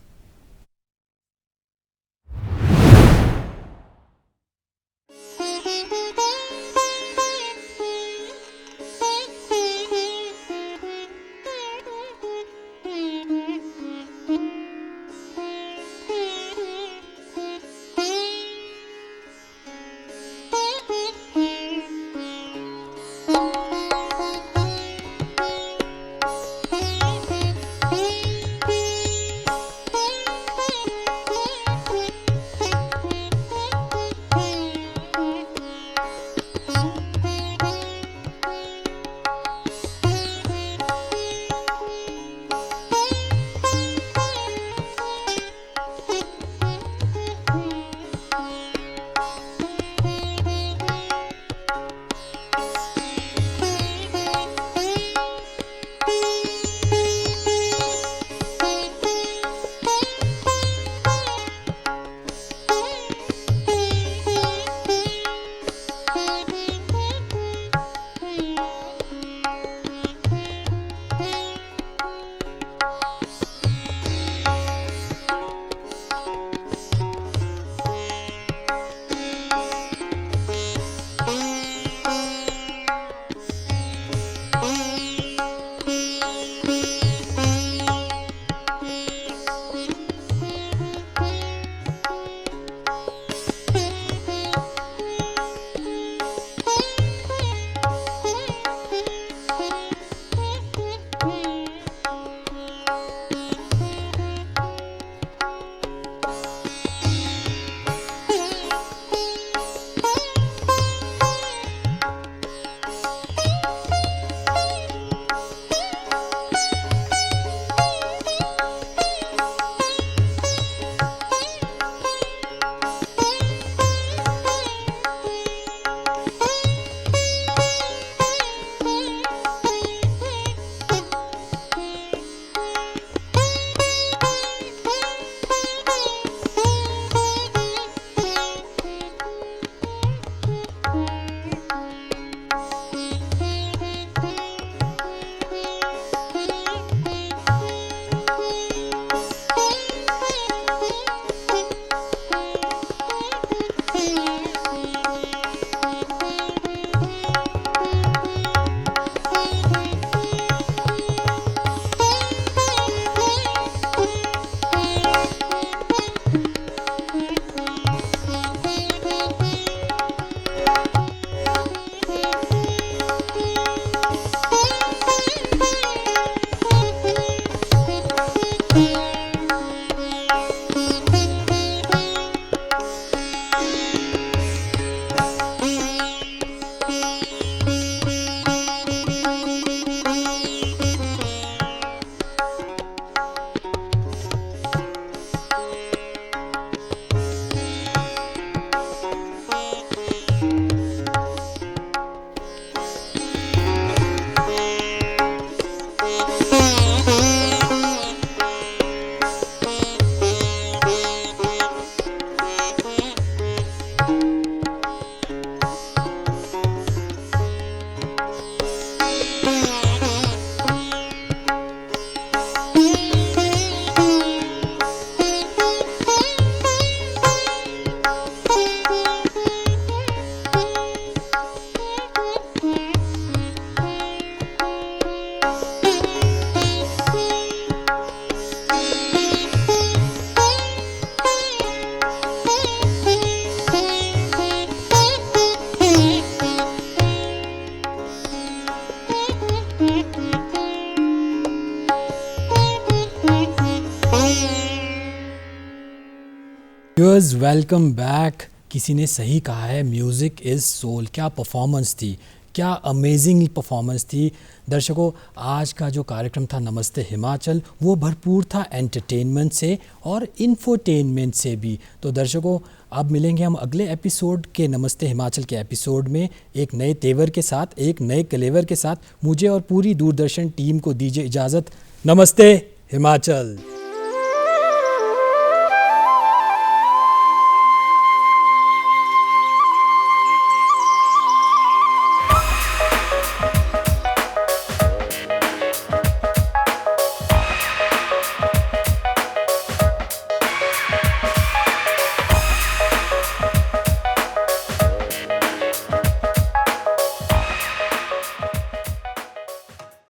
Viewers welcome back. किसी ने सही कहा है, म्यूज़िक इज़ सोल। क्या परफॉर्मेंस थी, क्या अमेजिंग परफॉर्मेंस थी। दर्शकों, आज का जो कार्यक्रम था नमस्ते हिमाचल, वो भरपूर था एंटरटेनमेंट से और इन्फोटेनमेंट से भी। तो दर्शकों, अब मिलेंगे हम अगले एपिसोड के नमस्ते हिमाचल के एपिसोड में एक नए तेवर के साथ, एक नए कलेवर के साथ। मुझे और पूरी दूरदर्शन टीम को दीजिए इजाज़त। नमस्ते हिमाचल।